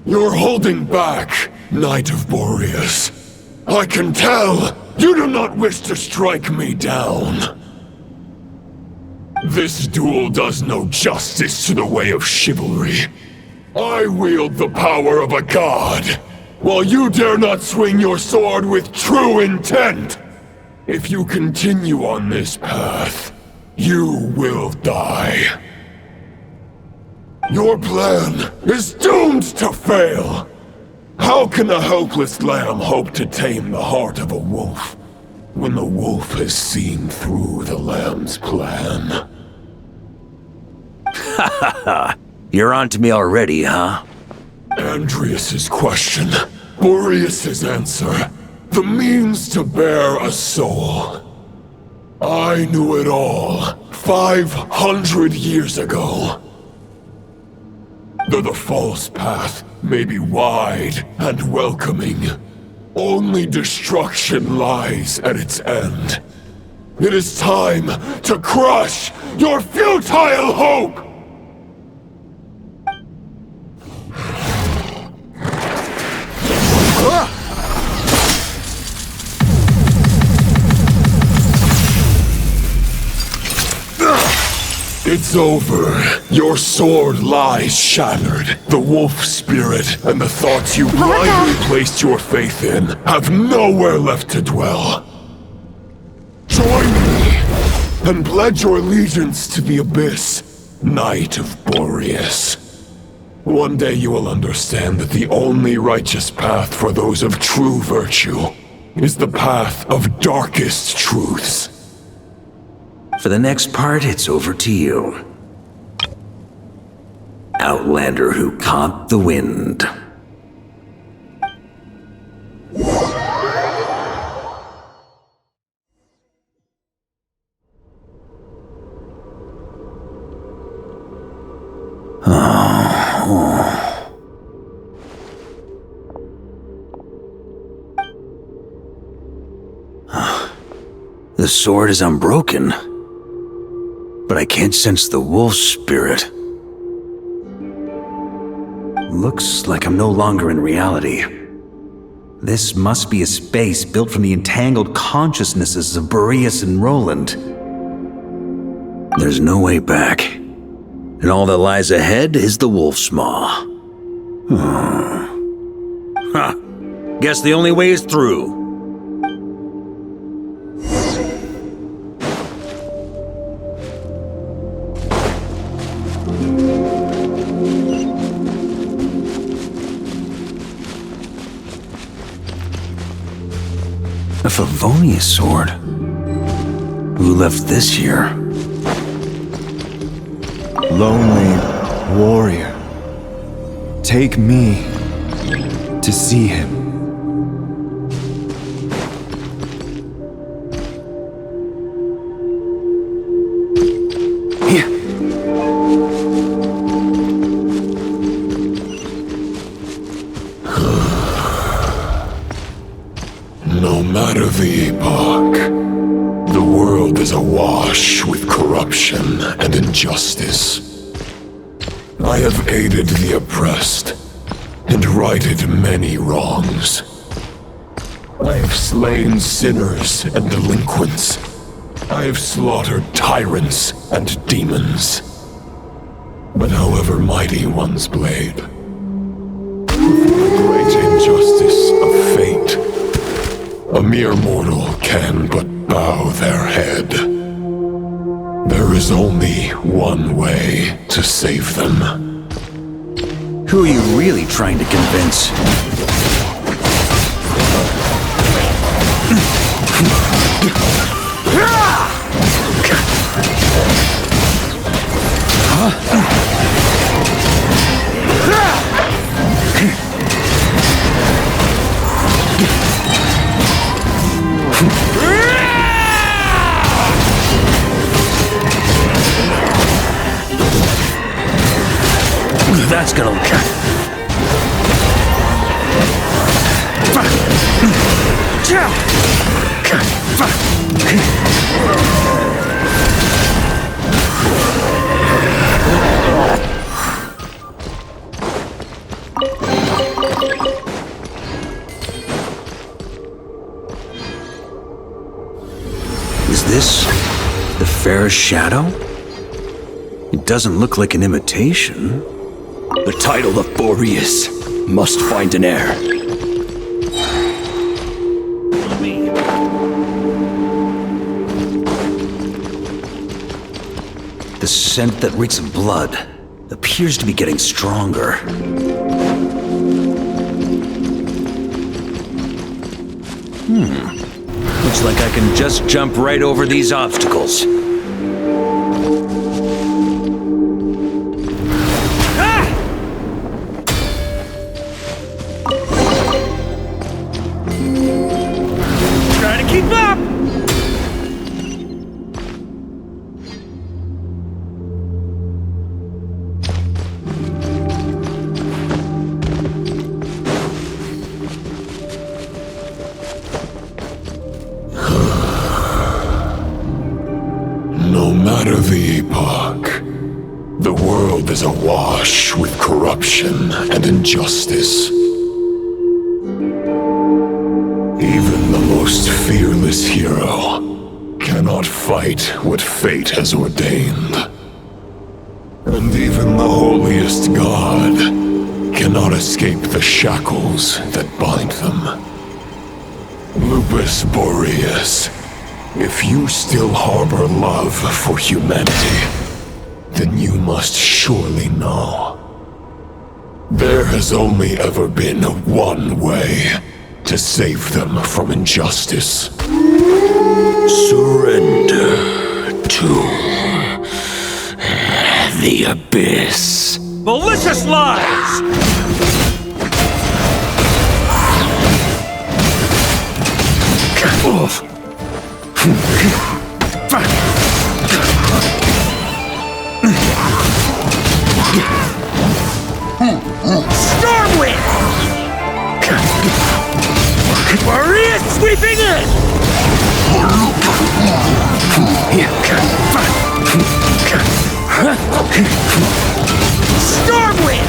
You're holding back, Knight of Boreas. I can tell you do not wish to strike me down. This duel does no justice to the way of chivalry. I wield the power of a god, while you dare not swing your sword with true intent. If you continue on this path, you will die. Your plan is doomed to fail. How can a helpless lamb hope to tame the heart of a wolf, when the wolf has seen through the lamb's plan? Ha ha ha! You're on to me already, huh? Andreas's question, Boreas's answer, the means to bear a soul. I knew it all 500 years ago. Though the false path may be wide and welcoming, only destruction lies at its end. It is time to crush your futile hope! It's over. Your sword lies shattered. The wolf spirit and the thoughts you blindly placed your faith in have nowhere left to dwell. Join me and pledge your allegiance to the abyss, Knight of Boreas. One day you will understand that the only righteous path for those of true virtue is the path of darkest truths. For the next part, it's over to you. Outlander who caught the wind. The sword is unbroken, but I can't sense the wolf spirit. Looks like I'm no longer in reality. This must be a space built from the entangled consciousnesses of Boreas and Roland. There's no way back, and all that lies ahead is the wolf's maw. Huh. Guess the only way is through. A Favonius sword? Who left this here? Lonely warrior, take me to see him. Here. No matter the epoch, the world is awash with corruption and injustice. I have aided the oppressed and righted many wrongs. I have slain sinners and delinquents. I have slaughtered tyrants and demons. But however mighty one's blade, before the great injustice of fate, a mere mortal can but bow their head. There is only one way to save them. Who are you really trying to convince? That's gonna look. Is this the fairest shadow? It doesn't look like an imitation. The title of Boreas must find an heir. The scent that reeks of blood appears to be getting stronger. Looks like I can just jump right over these obstacles. No matter the epoch, the world is awash with corruption and injustice. Even the most fearless hero cannot fight what fate has ordained. And even the holiest god cannot escape the shackles that bind them. Lupus Boreas, if you still harbor love for humanity, then you must surely know. There has only ever been one way to save them from injustice. Surrender to the abyss. Malicious lies! Stormwind! Maria sweeping in! Stormwind!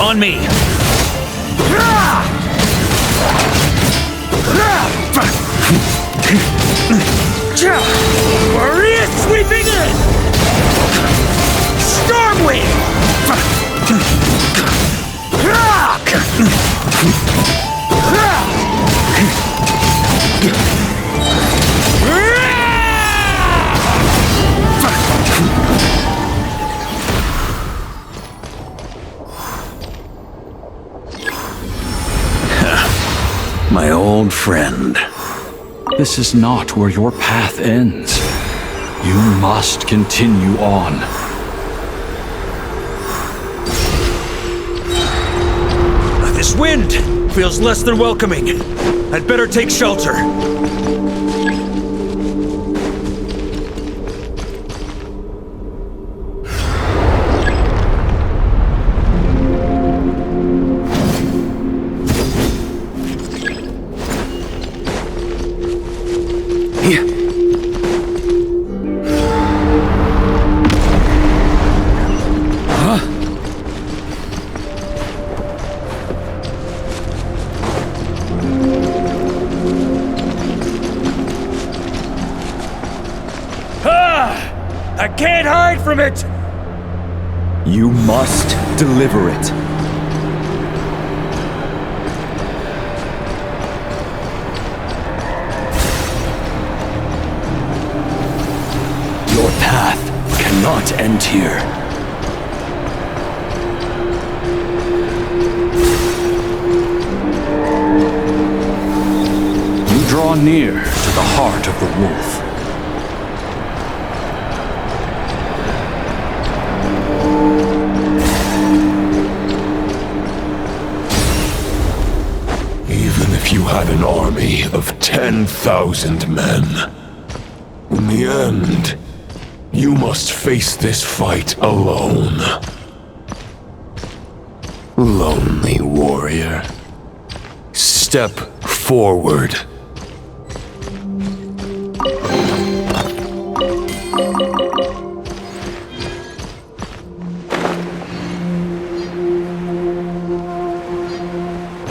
On me! Maria sweeping in! Stormwind! My old friend. This is not where your path ends. You must continue on. This wind feels less than welcoming. I'd better take shelter. I can't hide from it! You must deliver it. Your path cannot end here. You draw near to the heart of the wolf. If you had an army of 10,000 men, in the end, you must face this fight alone. Lonely warrior, step forward.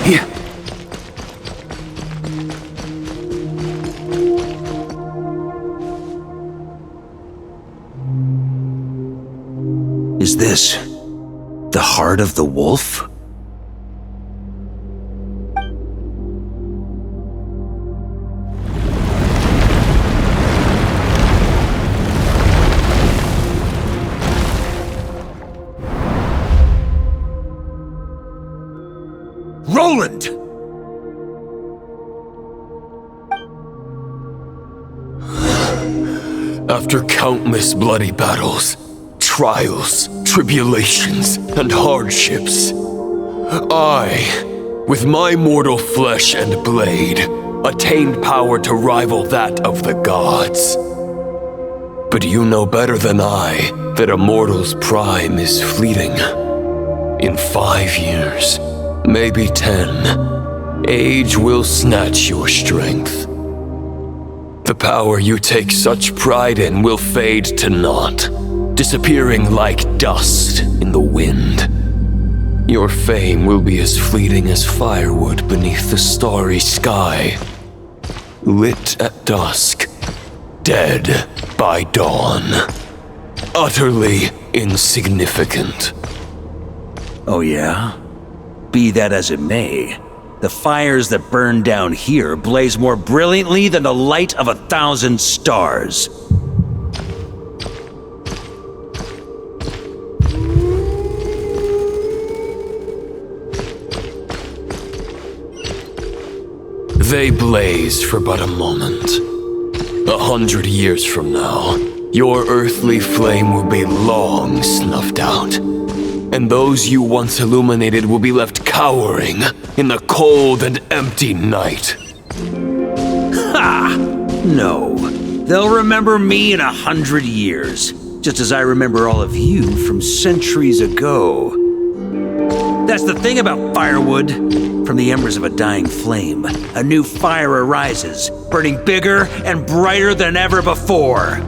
Here. Is this the heart of the wolf? Roland! After countless bloody battles, trials, tribulations, and hardships, I, with my mortal flesh and blade, attained power to rival that of the gods. But you know better than I that a mortal's prime is fleeting. In 5 years, maybe 10, age will snatch your strength. The power you take such pride in will fade to naught, disappearing like dust in the wind. Your fame will be as fleeting as firewood beneath the starry sky, lit at dusk, dead by dawn, utterly insignificant. Oh yeah? Be that as it may, the fires that burn down here blaze more brilliantly than the light of 1,000 stars. They blaze for but a moment. 100 years from now, your earthly flame will be long snuffed out, and those you once illuminated will be left cowering in the cold and empty night. Ha! No. They'll remember me in 100 years. just as I remember all of you from centuries ago. That's the thing about firewood. From the embers of a dying flame, a new fire arises, burning bigger and brighter than ever before.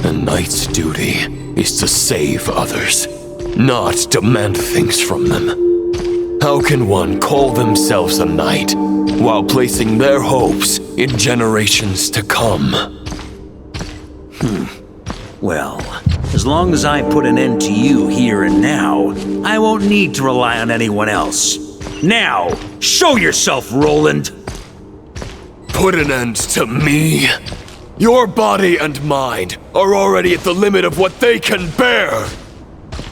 A knight's duty is to save others, not demand things from them. How can one call themselves a knight while placing their hopes in generations to come? Well, as long as I put an end to you here and now, I won't need to rely on anyone else. Now, show yourself, Roland! Put an end to me? Your body and mind are already at the limit of what they can bear.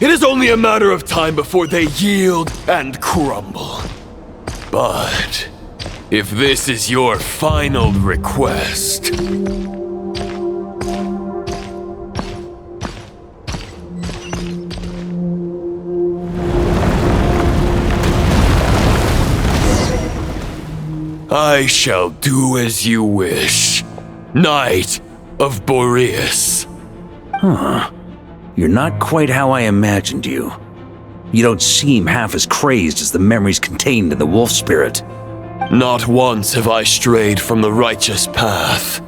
It is only a matter of time before they yield and crumble. But if this is your final request, I shall do as you wish. Knight of Boreas. Huh. You're not quite how I imagined you. You don't seem half as crazed as the memories contained in the wolf spirit. Not once have I strayed from the righteous path.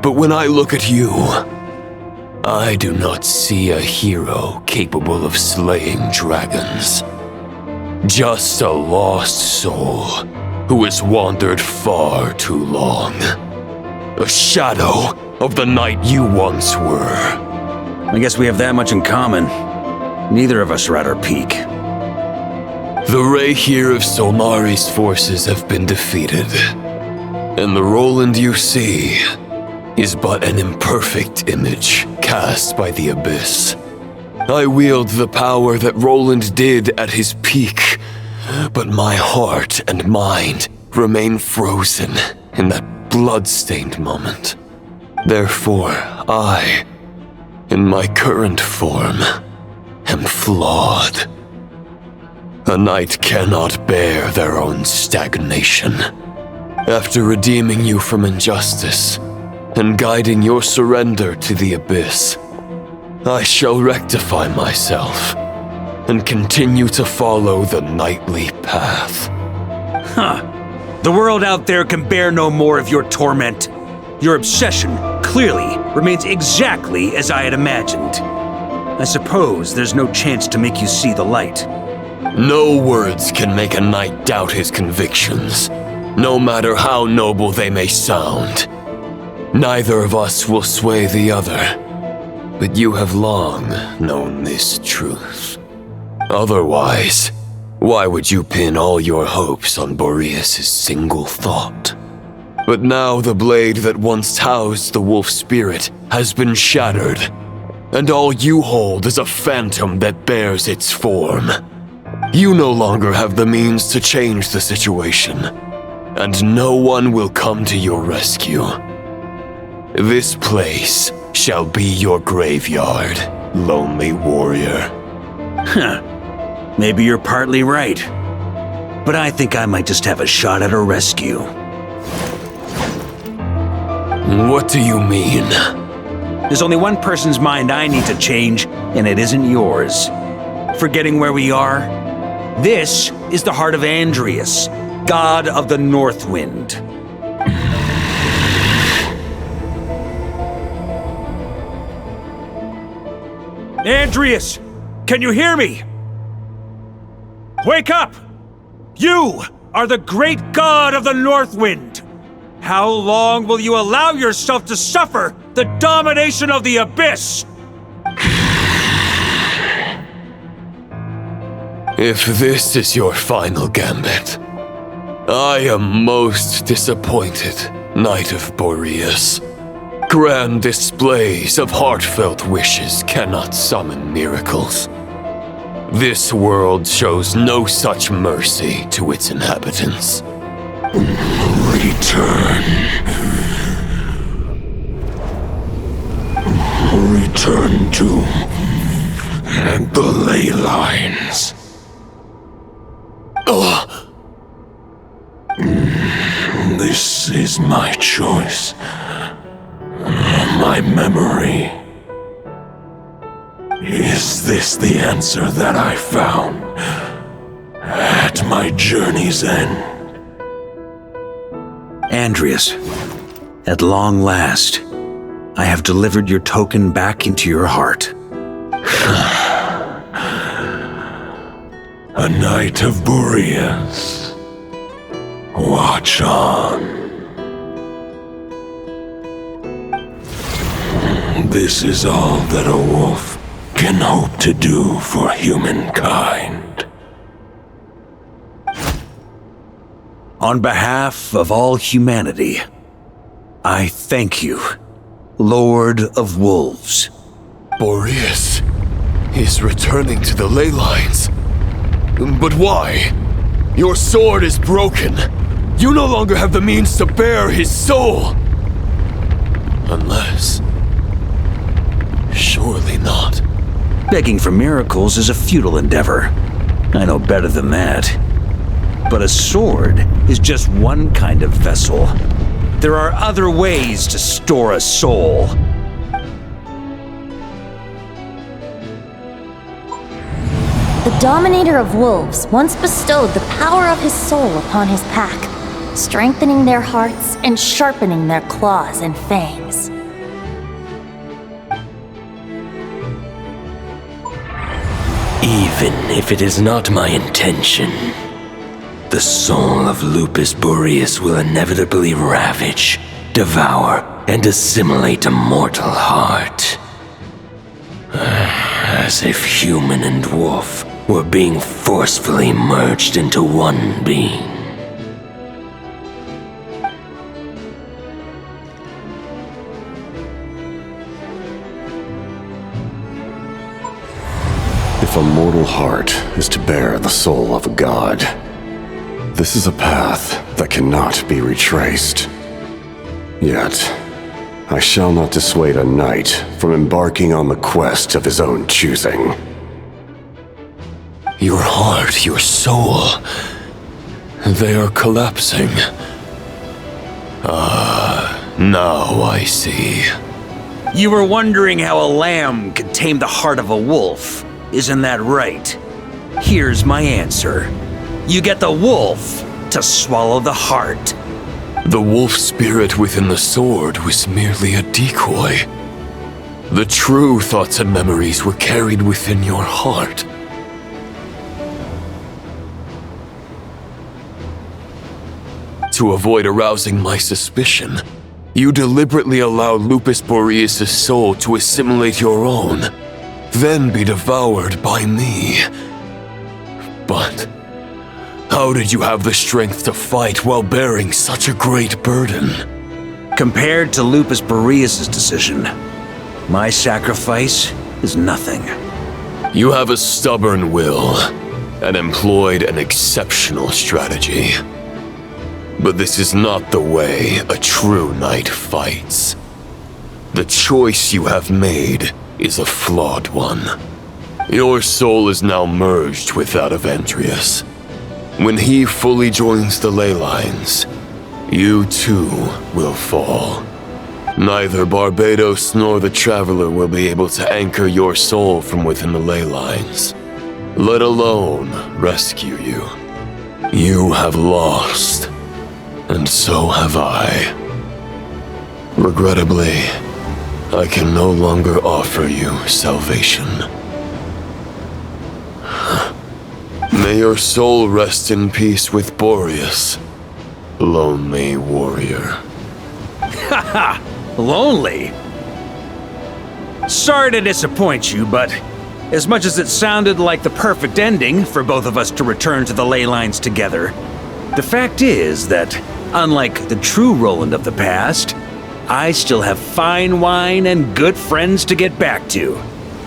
But when I look at you, I do not see a hero capable of slaying dragons. Just a lost soul who has wandered far too long. A shadow of the knight you once were. I guess we have that much in common. Neither of us are at our peak. The ray here of Solmari's forces have been defeated. And the Roland you see is but an imperfect image cast by the abyss. I wield the power that Roland did at his peak, but my heart and mind remain frozen in that blood-stained moment. Therefore, I, in my current form, am flawed. A knight cannot bear their own stagnation. After redeeming you from injustice and guiding your surrender to the abyss, I shall rectify myself and continue to follow the knightly path. Huh. The world out there can bear no more of your torment. Your obsession, clearly, remains exactly as I had imagined. I suppose there's no chance to make you see the light. No words can make a knight doubt his convictions, no matter how noble they may sound. Neither of us will sway the other, but you have long known this truth. Otherwise, why would you pin all your hopes on Boreas' single thought? But now the blade that once housed the wolf spirit has been shattered, and all you hold is a phantom that bears its form. You no longer have the means to change the situation, and no one will come to your rescue. This place shall be your graveyard, lonely warrior. Huh. Maybe you're partly right. But I think I might just have a shot at a rescue. What do you mean? There's only one person's mind I need to change, and it isn't yours. Forgetting where we are? This is the heart of Andreas, god of the North Wind. Andreas! Can you hear me? Wake up! You are the great god of the North Wind! How long will you allow yourself to suffer the domination of the abyss? If this is your final gambit, I am most disappointed, Knight of Boreas. Grand displays of heartfelt wishes cannot summon miracles. This world shows no such mercy to its inhabitants. Return. Return to the ley lines. This is my choice. My memory. Is this the answer that I found at my journey's end? Andreas, at long last, I have delivered your token back into your heart. A night of Boreas. Watch on. This is all that a wolf can hope to do for humankind. On behalf of all humanity, I thank you, Lord of Wolves. Boreas is returning to the ley lines. But why? Your sword is broken. You no longer have the means to bear his soul. Unless... surely not. Begging for miracles is a futile endeavor. I know better than that. But a sword is just one kind of vessel. There are other ways to store a soul. The Dominator of Wolves once bestowed the power of his soul upon his pack, strengthening their hearts and sharpening their claws and fangs. Even if it is not my intention, the soul of Lupus Boreas will inevitably ravage, devour, and assimilate a mortal heart. As if human and wolf were being forcefully merged into one being. If a mortal heart is to bear the soul of a god, this is a path that cannot be retraced. Yet, I shall not dissuade a knight from embarking on the quest of his own choosing. Your heart, your soul... they are collapsing. Now I see. You were wondering how a lamb could tame the heart of a wolf. Isn't that right? Here's my answer. You get the wolf to swallow the heart. The wolf spirit within the sword was merely a decoy. The true thoughts and memories were carried within your heart. To avoid arousing my suspicion, you deliberately allowed Lupus Boreas' soul to assimilate your own, then be devoured by me. But how did you have the strength to fight while bearing such a great burden? Compared to Lupus Boreas' decision, my sacrifice is nothing. You have a stubborn will and employed an exceptional strategy. But this is not the way a true knight fights. The choice you have made is a flawed one. Your soul is now merged with that of Andreas. When he fully joins the ley lines, you too will fall. Neither Barbados nor the Traveler will be able to anchor your soul from within the ley lines, let alone rescue you. You have lost, and so have I. Regrettably, I can no longer offer you salvation. May your soul rest in peace with Boreas, lonely warrior. Haha! Lonely? Sorry to disappoint you, but as much as it sounded like the perfect ending for both of us to return to the ley lines together, the fact is that, unlike the true Roland of the past, I still have fine wine and good friends to get back to.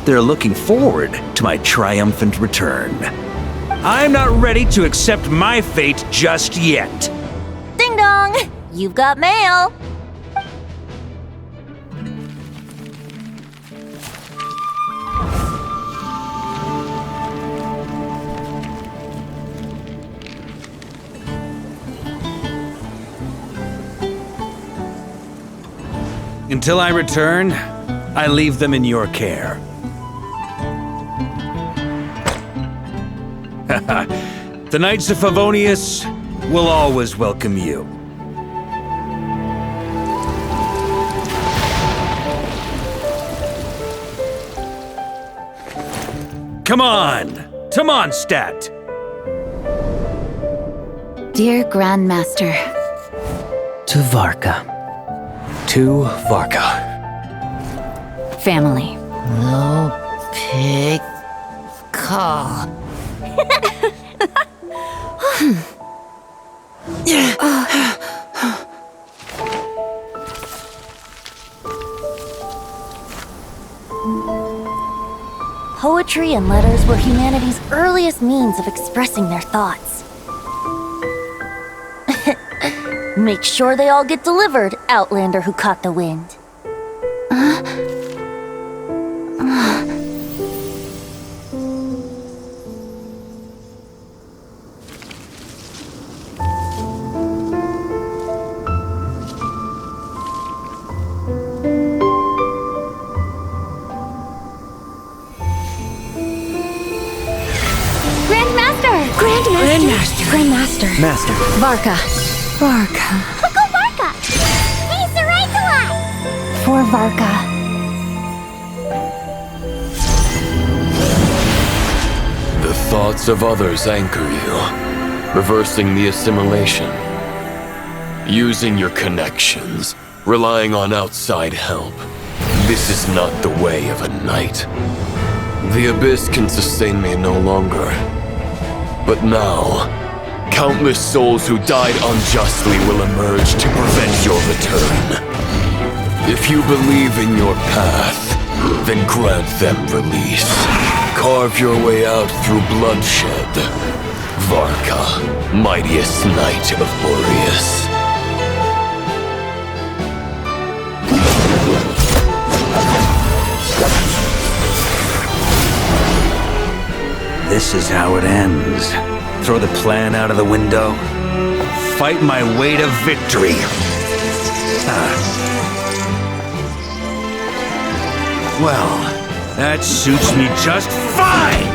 They're looking forward to my triumphant return. I'm not ready to accept my fate just yet. along! You've got mail! Until I return, I leave them in your care. The Knights of Favonius will always welcome you. Come on! To Mondstadt! Dear Grandmaster. To Varka. To Varka. Family. No pig call. Poetry and letters were humanity's earliest means of expressing their thoughts. Make sure they all get delivered, Outlander who caught the wind. Grandmaster. Master. Varka. Go Varka! He's the right to us! For Varka. The thoughts of others anchor you, reversing the assimilation. Using your connections, relying on outside help. This is not the way of a knight. The abyss can sustain me no longer. But now, countless souls who died unjustly will emerge to prevent your return. If you believe in your path, then grant them release. Carve your way out through bloodshed. Varka, mightiest knight of Boreas. This is how it ends. Throw the plan out of the window. Fight my way to victory. Well, that suits me just fine!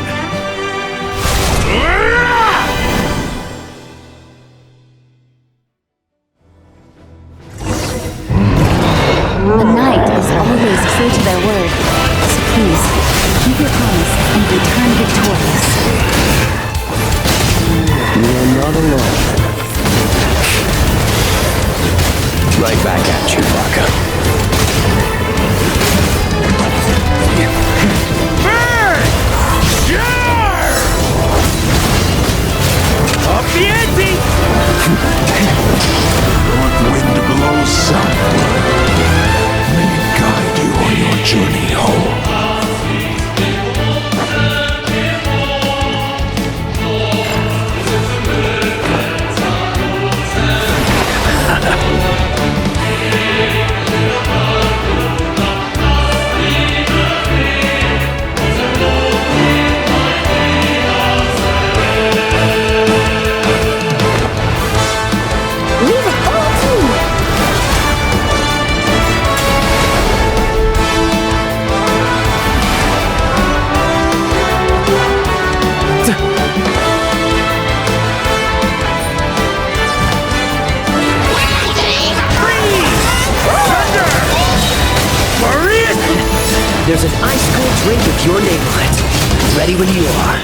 A knight is always true to their word. So please, keep your promise and return victorious. You are not alone. Right back at you, Varka. Burn! Sure! Up the ante! North wind blows southward. May it guide you on your journey home. There's an ice-cold drink with your name on it. Ready when you are.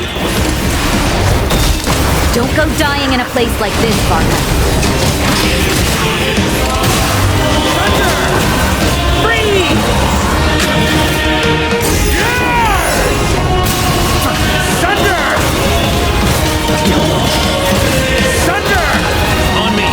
Don't go dying in a place like this, Varka. Freeze! Thunder! Thunder! On me!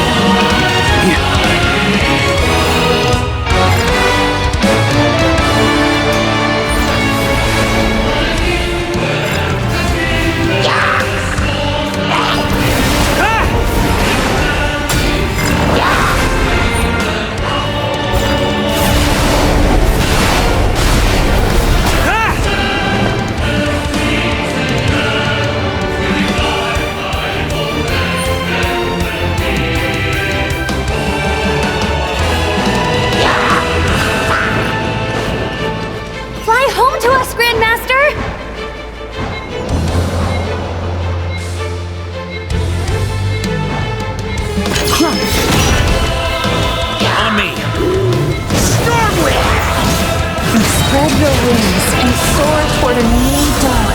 toward a new dawn.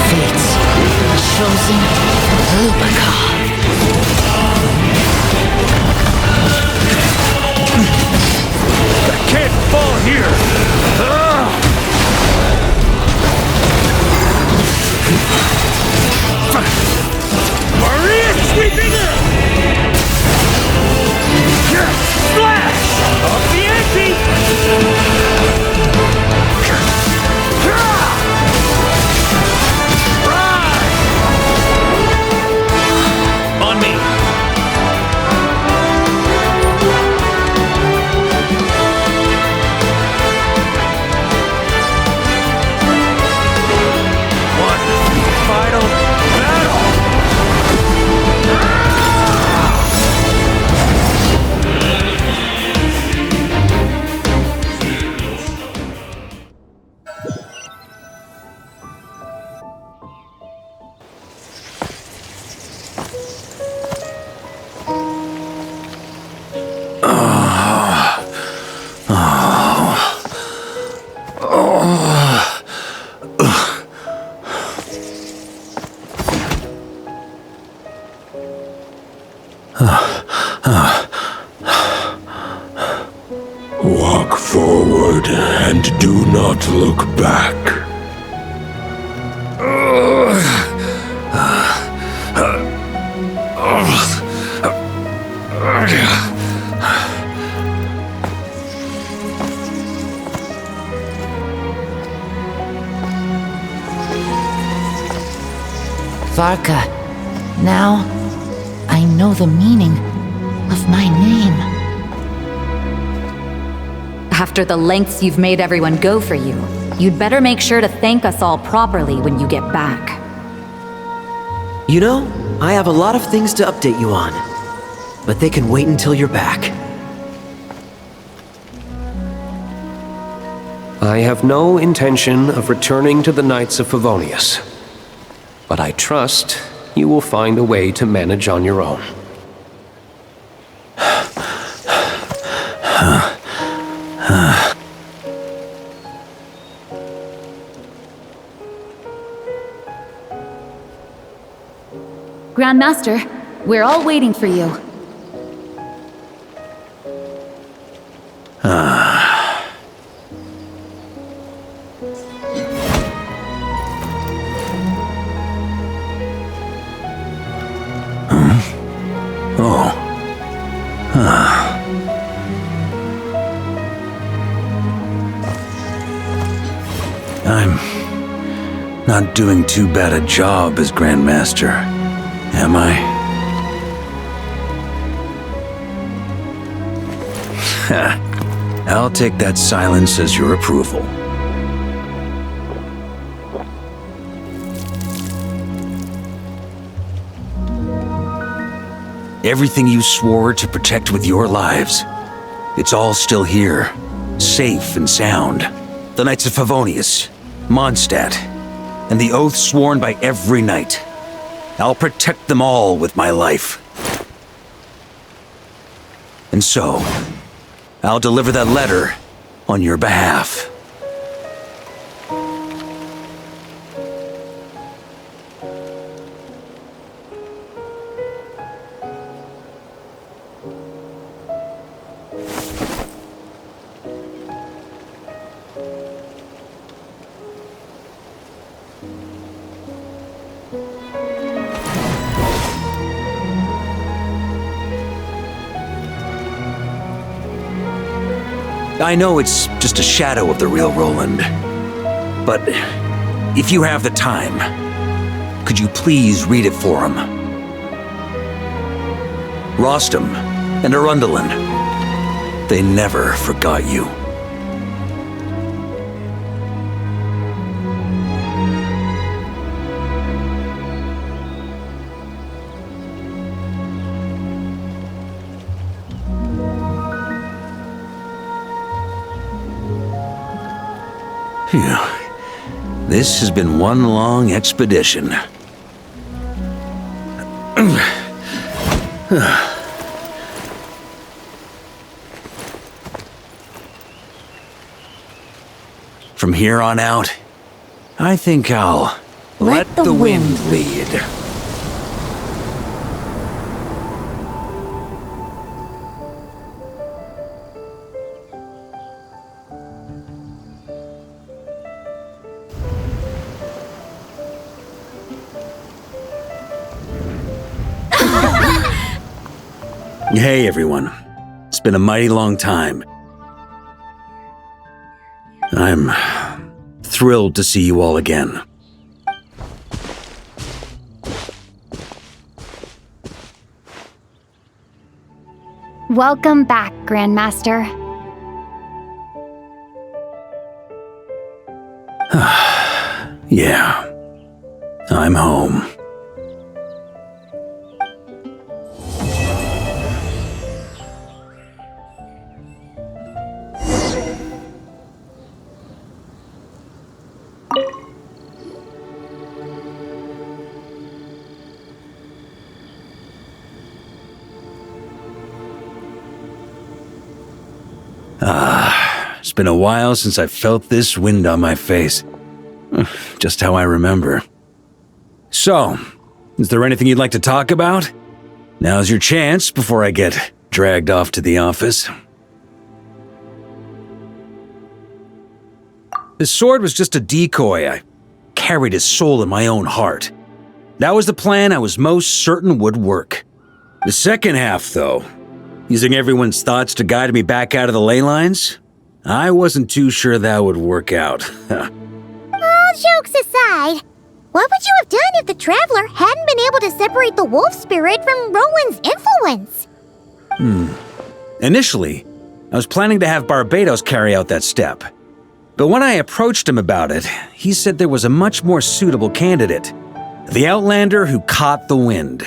Fate, chosen Lupica. I can't fall here! Maria sweeping in! Splash! Off the ante! On me! Final battle! Walk forward and do not look back. Varka, now I know the meaning of my name. After the lengths you've made everyone go for you, you'd better make sure to thank us all properly when you get back. You know, I have a lot of things to update you on, but they can wait until you're back. I have no intention of returning to the Knights of Favonius, but I trust you will find a way to manage on your own. Grandmaster, we're all waiting for you. I'm not doing too bad a job as Grandmaster, am I? I'll take that silence as your approval. Everything you swore to protect with your lives, it's all still here, safe and sound. The Knights of Favonius, Mondstadt, and the oath sworn by every knight. I'll protect them all with my life. And so, I'll deliver that letter on your behalf. I know it's just a shadow of the real Roland, but if you have the time, could you please read it for him? Rostam and Arundelen, they never forgot you. Phew. This has been one long expedition. From here on out, I think I'll let the wind lead. Hey everyone, it's been a mighty long time. I'm thrilled to see you all again. Welcome back, Grandmaster. Yeah, I'm home. It's been a while since I felt this wind on my face. Just how I remember. So, is there anything you'd like to talk about? Now's your chance before I get dragged off to the office. His sword was just a decoy. I carried his soul in my own heart. That was the plan I was most certain would work. The second half, though, using everyone's thoughts to guide me back out of the ley lines, I wasn't too sure that would work out. All jokes aside, what would you have done if the Traveler hadn't been able to separate the wolf spirit from Roland's influence? Initially, I was planning to have Barbados carry out that step. But when I approached him about it, he said there was a much more suitable candidate. The Outlander who caught the wind.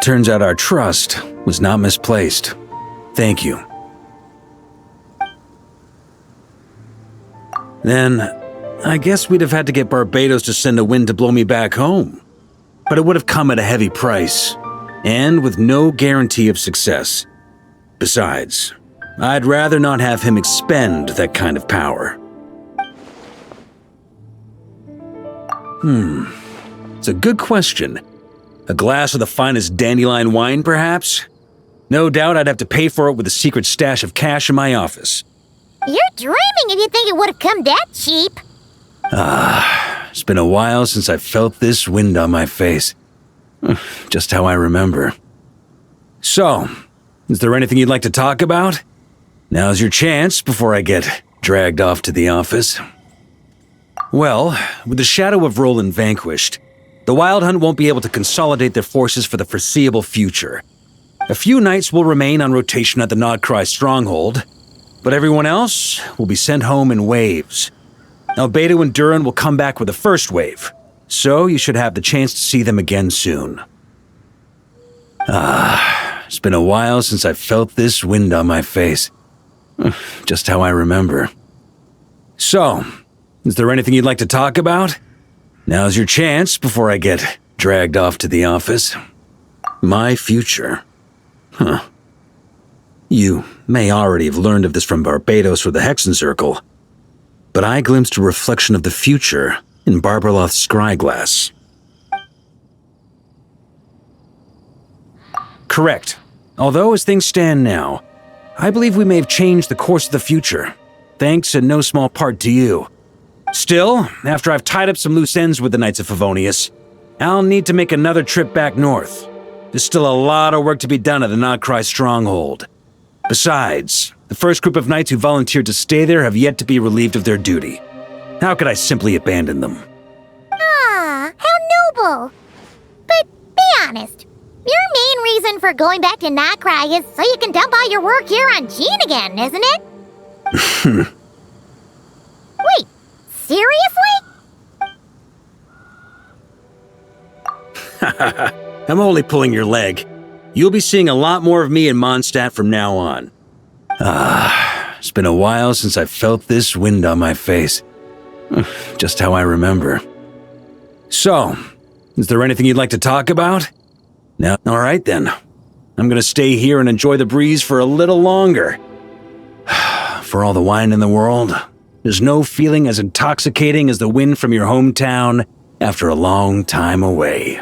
Turns out our trust was not misplaced. Thank you. Then, I guess we'd have had to get Barbados to send a wind to blow me back home. But it would have come at a heavy price, and with no guarantee of success. Besides, I'd rather not have him expend that kind of power. It's a good question. A glass of the finest dandelion wine, perhaps? No doubt I'd have to pay for it with a secret stash of cash in my office. You're dreaming if you think it would have come that cheap. It's been a while since I felt this wind on my face. Just how I remember. So, is there anything you'd like to talk about? Now's your chance before I get dragged off to the office. Well, with the shadow of Roland vanquished, the Wild Hunt won't be able to consolidate their forces for the foreseeable future. A few knights will remain on rotation at the Nodcry stronghold, but everyone else will be sent home in waves. Albedo and Durin will come back with the first wave, so you should have the chance to see them again soon. It's been a while since I felt this wind on my face. Just how I remember. So, is there anything you'd like to talk about? Now's your chance before I get dragged off to the office. My future. You may already have learned of this from Barbados or the Hexen Circle, but I glimpsed a reflection of the future in Barbarloth's scryglass. Correct. Although as things stand now, I believe we may have changed the course of the future, thanks in no small part to you. Still, after I've tied up some loose ends with the Knights of Favonius, I'll need to make another trip back north. There's still a lot of work to be done at the Nodcry stronghold. Besides, the first group of knights who volunteered to stay there have yet to be relieved of their duty. How could I simply abandon them? Ah, how noble. But be honest, your main reason for going back to Nodcry is so you can dump all your work here on Jean again, isn't it? Wait, seriously? I'm only pulling your leg. You'll be seeing a lot more of me in Mondstadt from now on. It's been a while since I felt this wind on my face. Just how I remember. So, is there anything you'd like to talk about? No? All right then. I'm gonna stay here and enjoy the breeze for a little longer. For all the wine in the world, There's no feeling as intoxicating as the wind from your hometown after a long time away.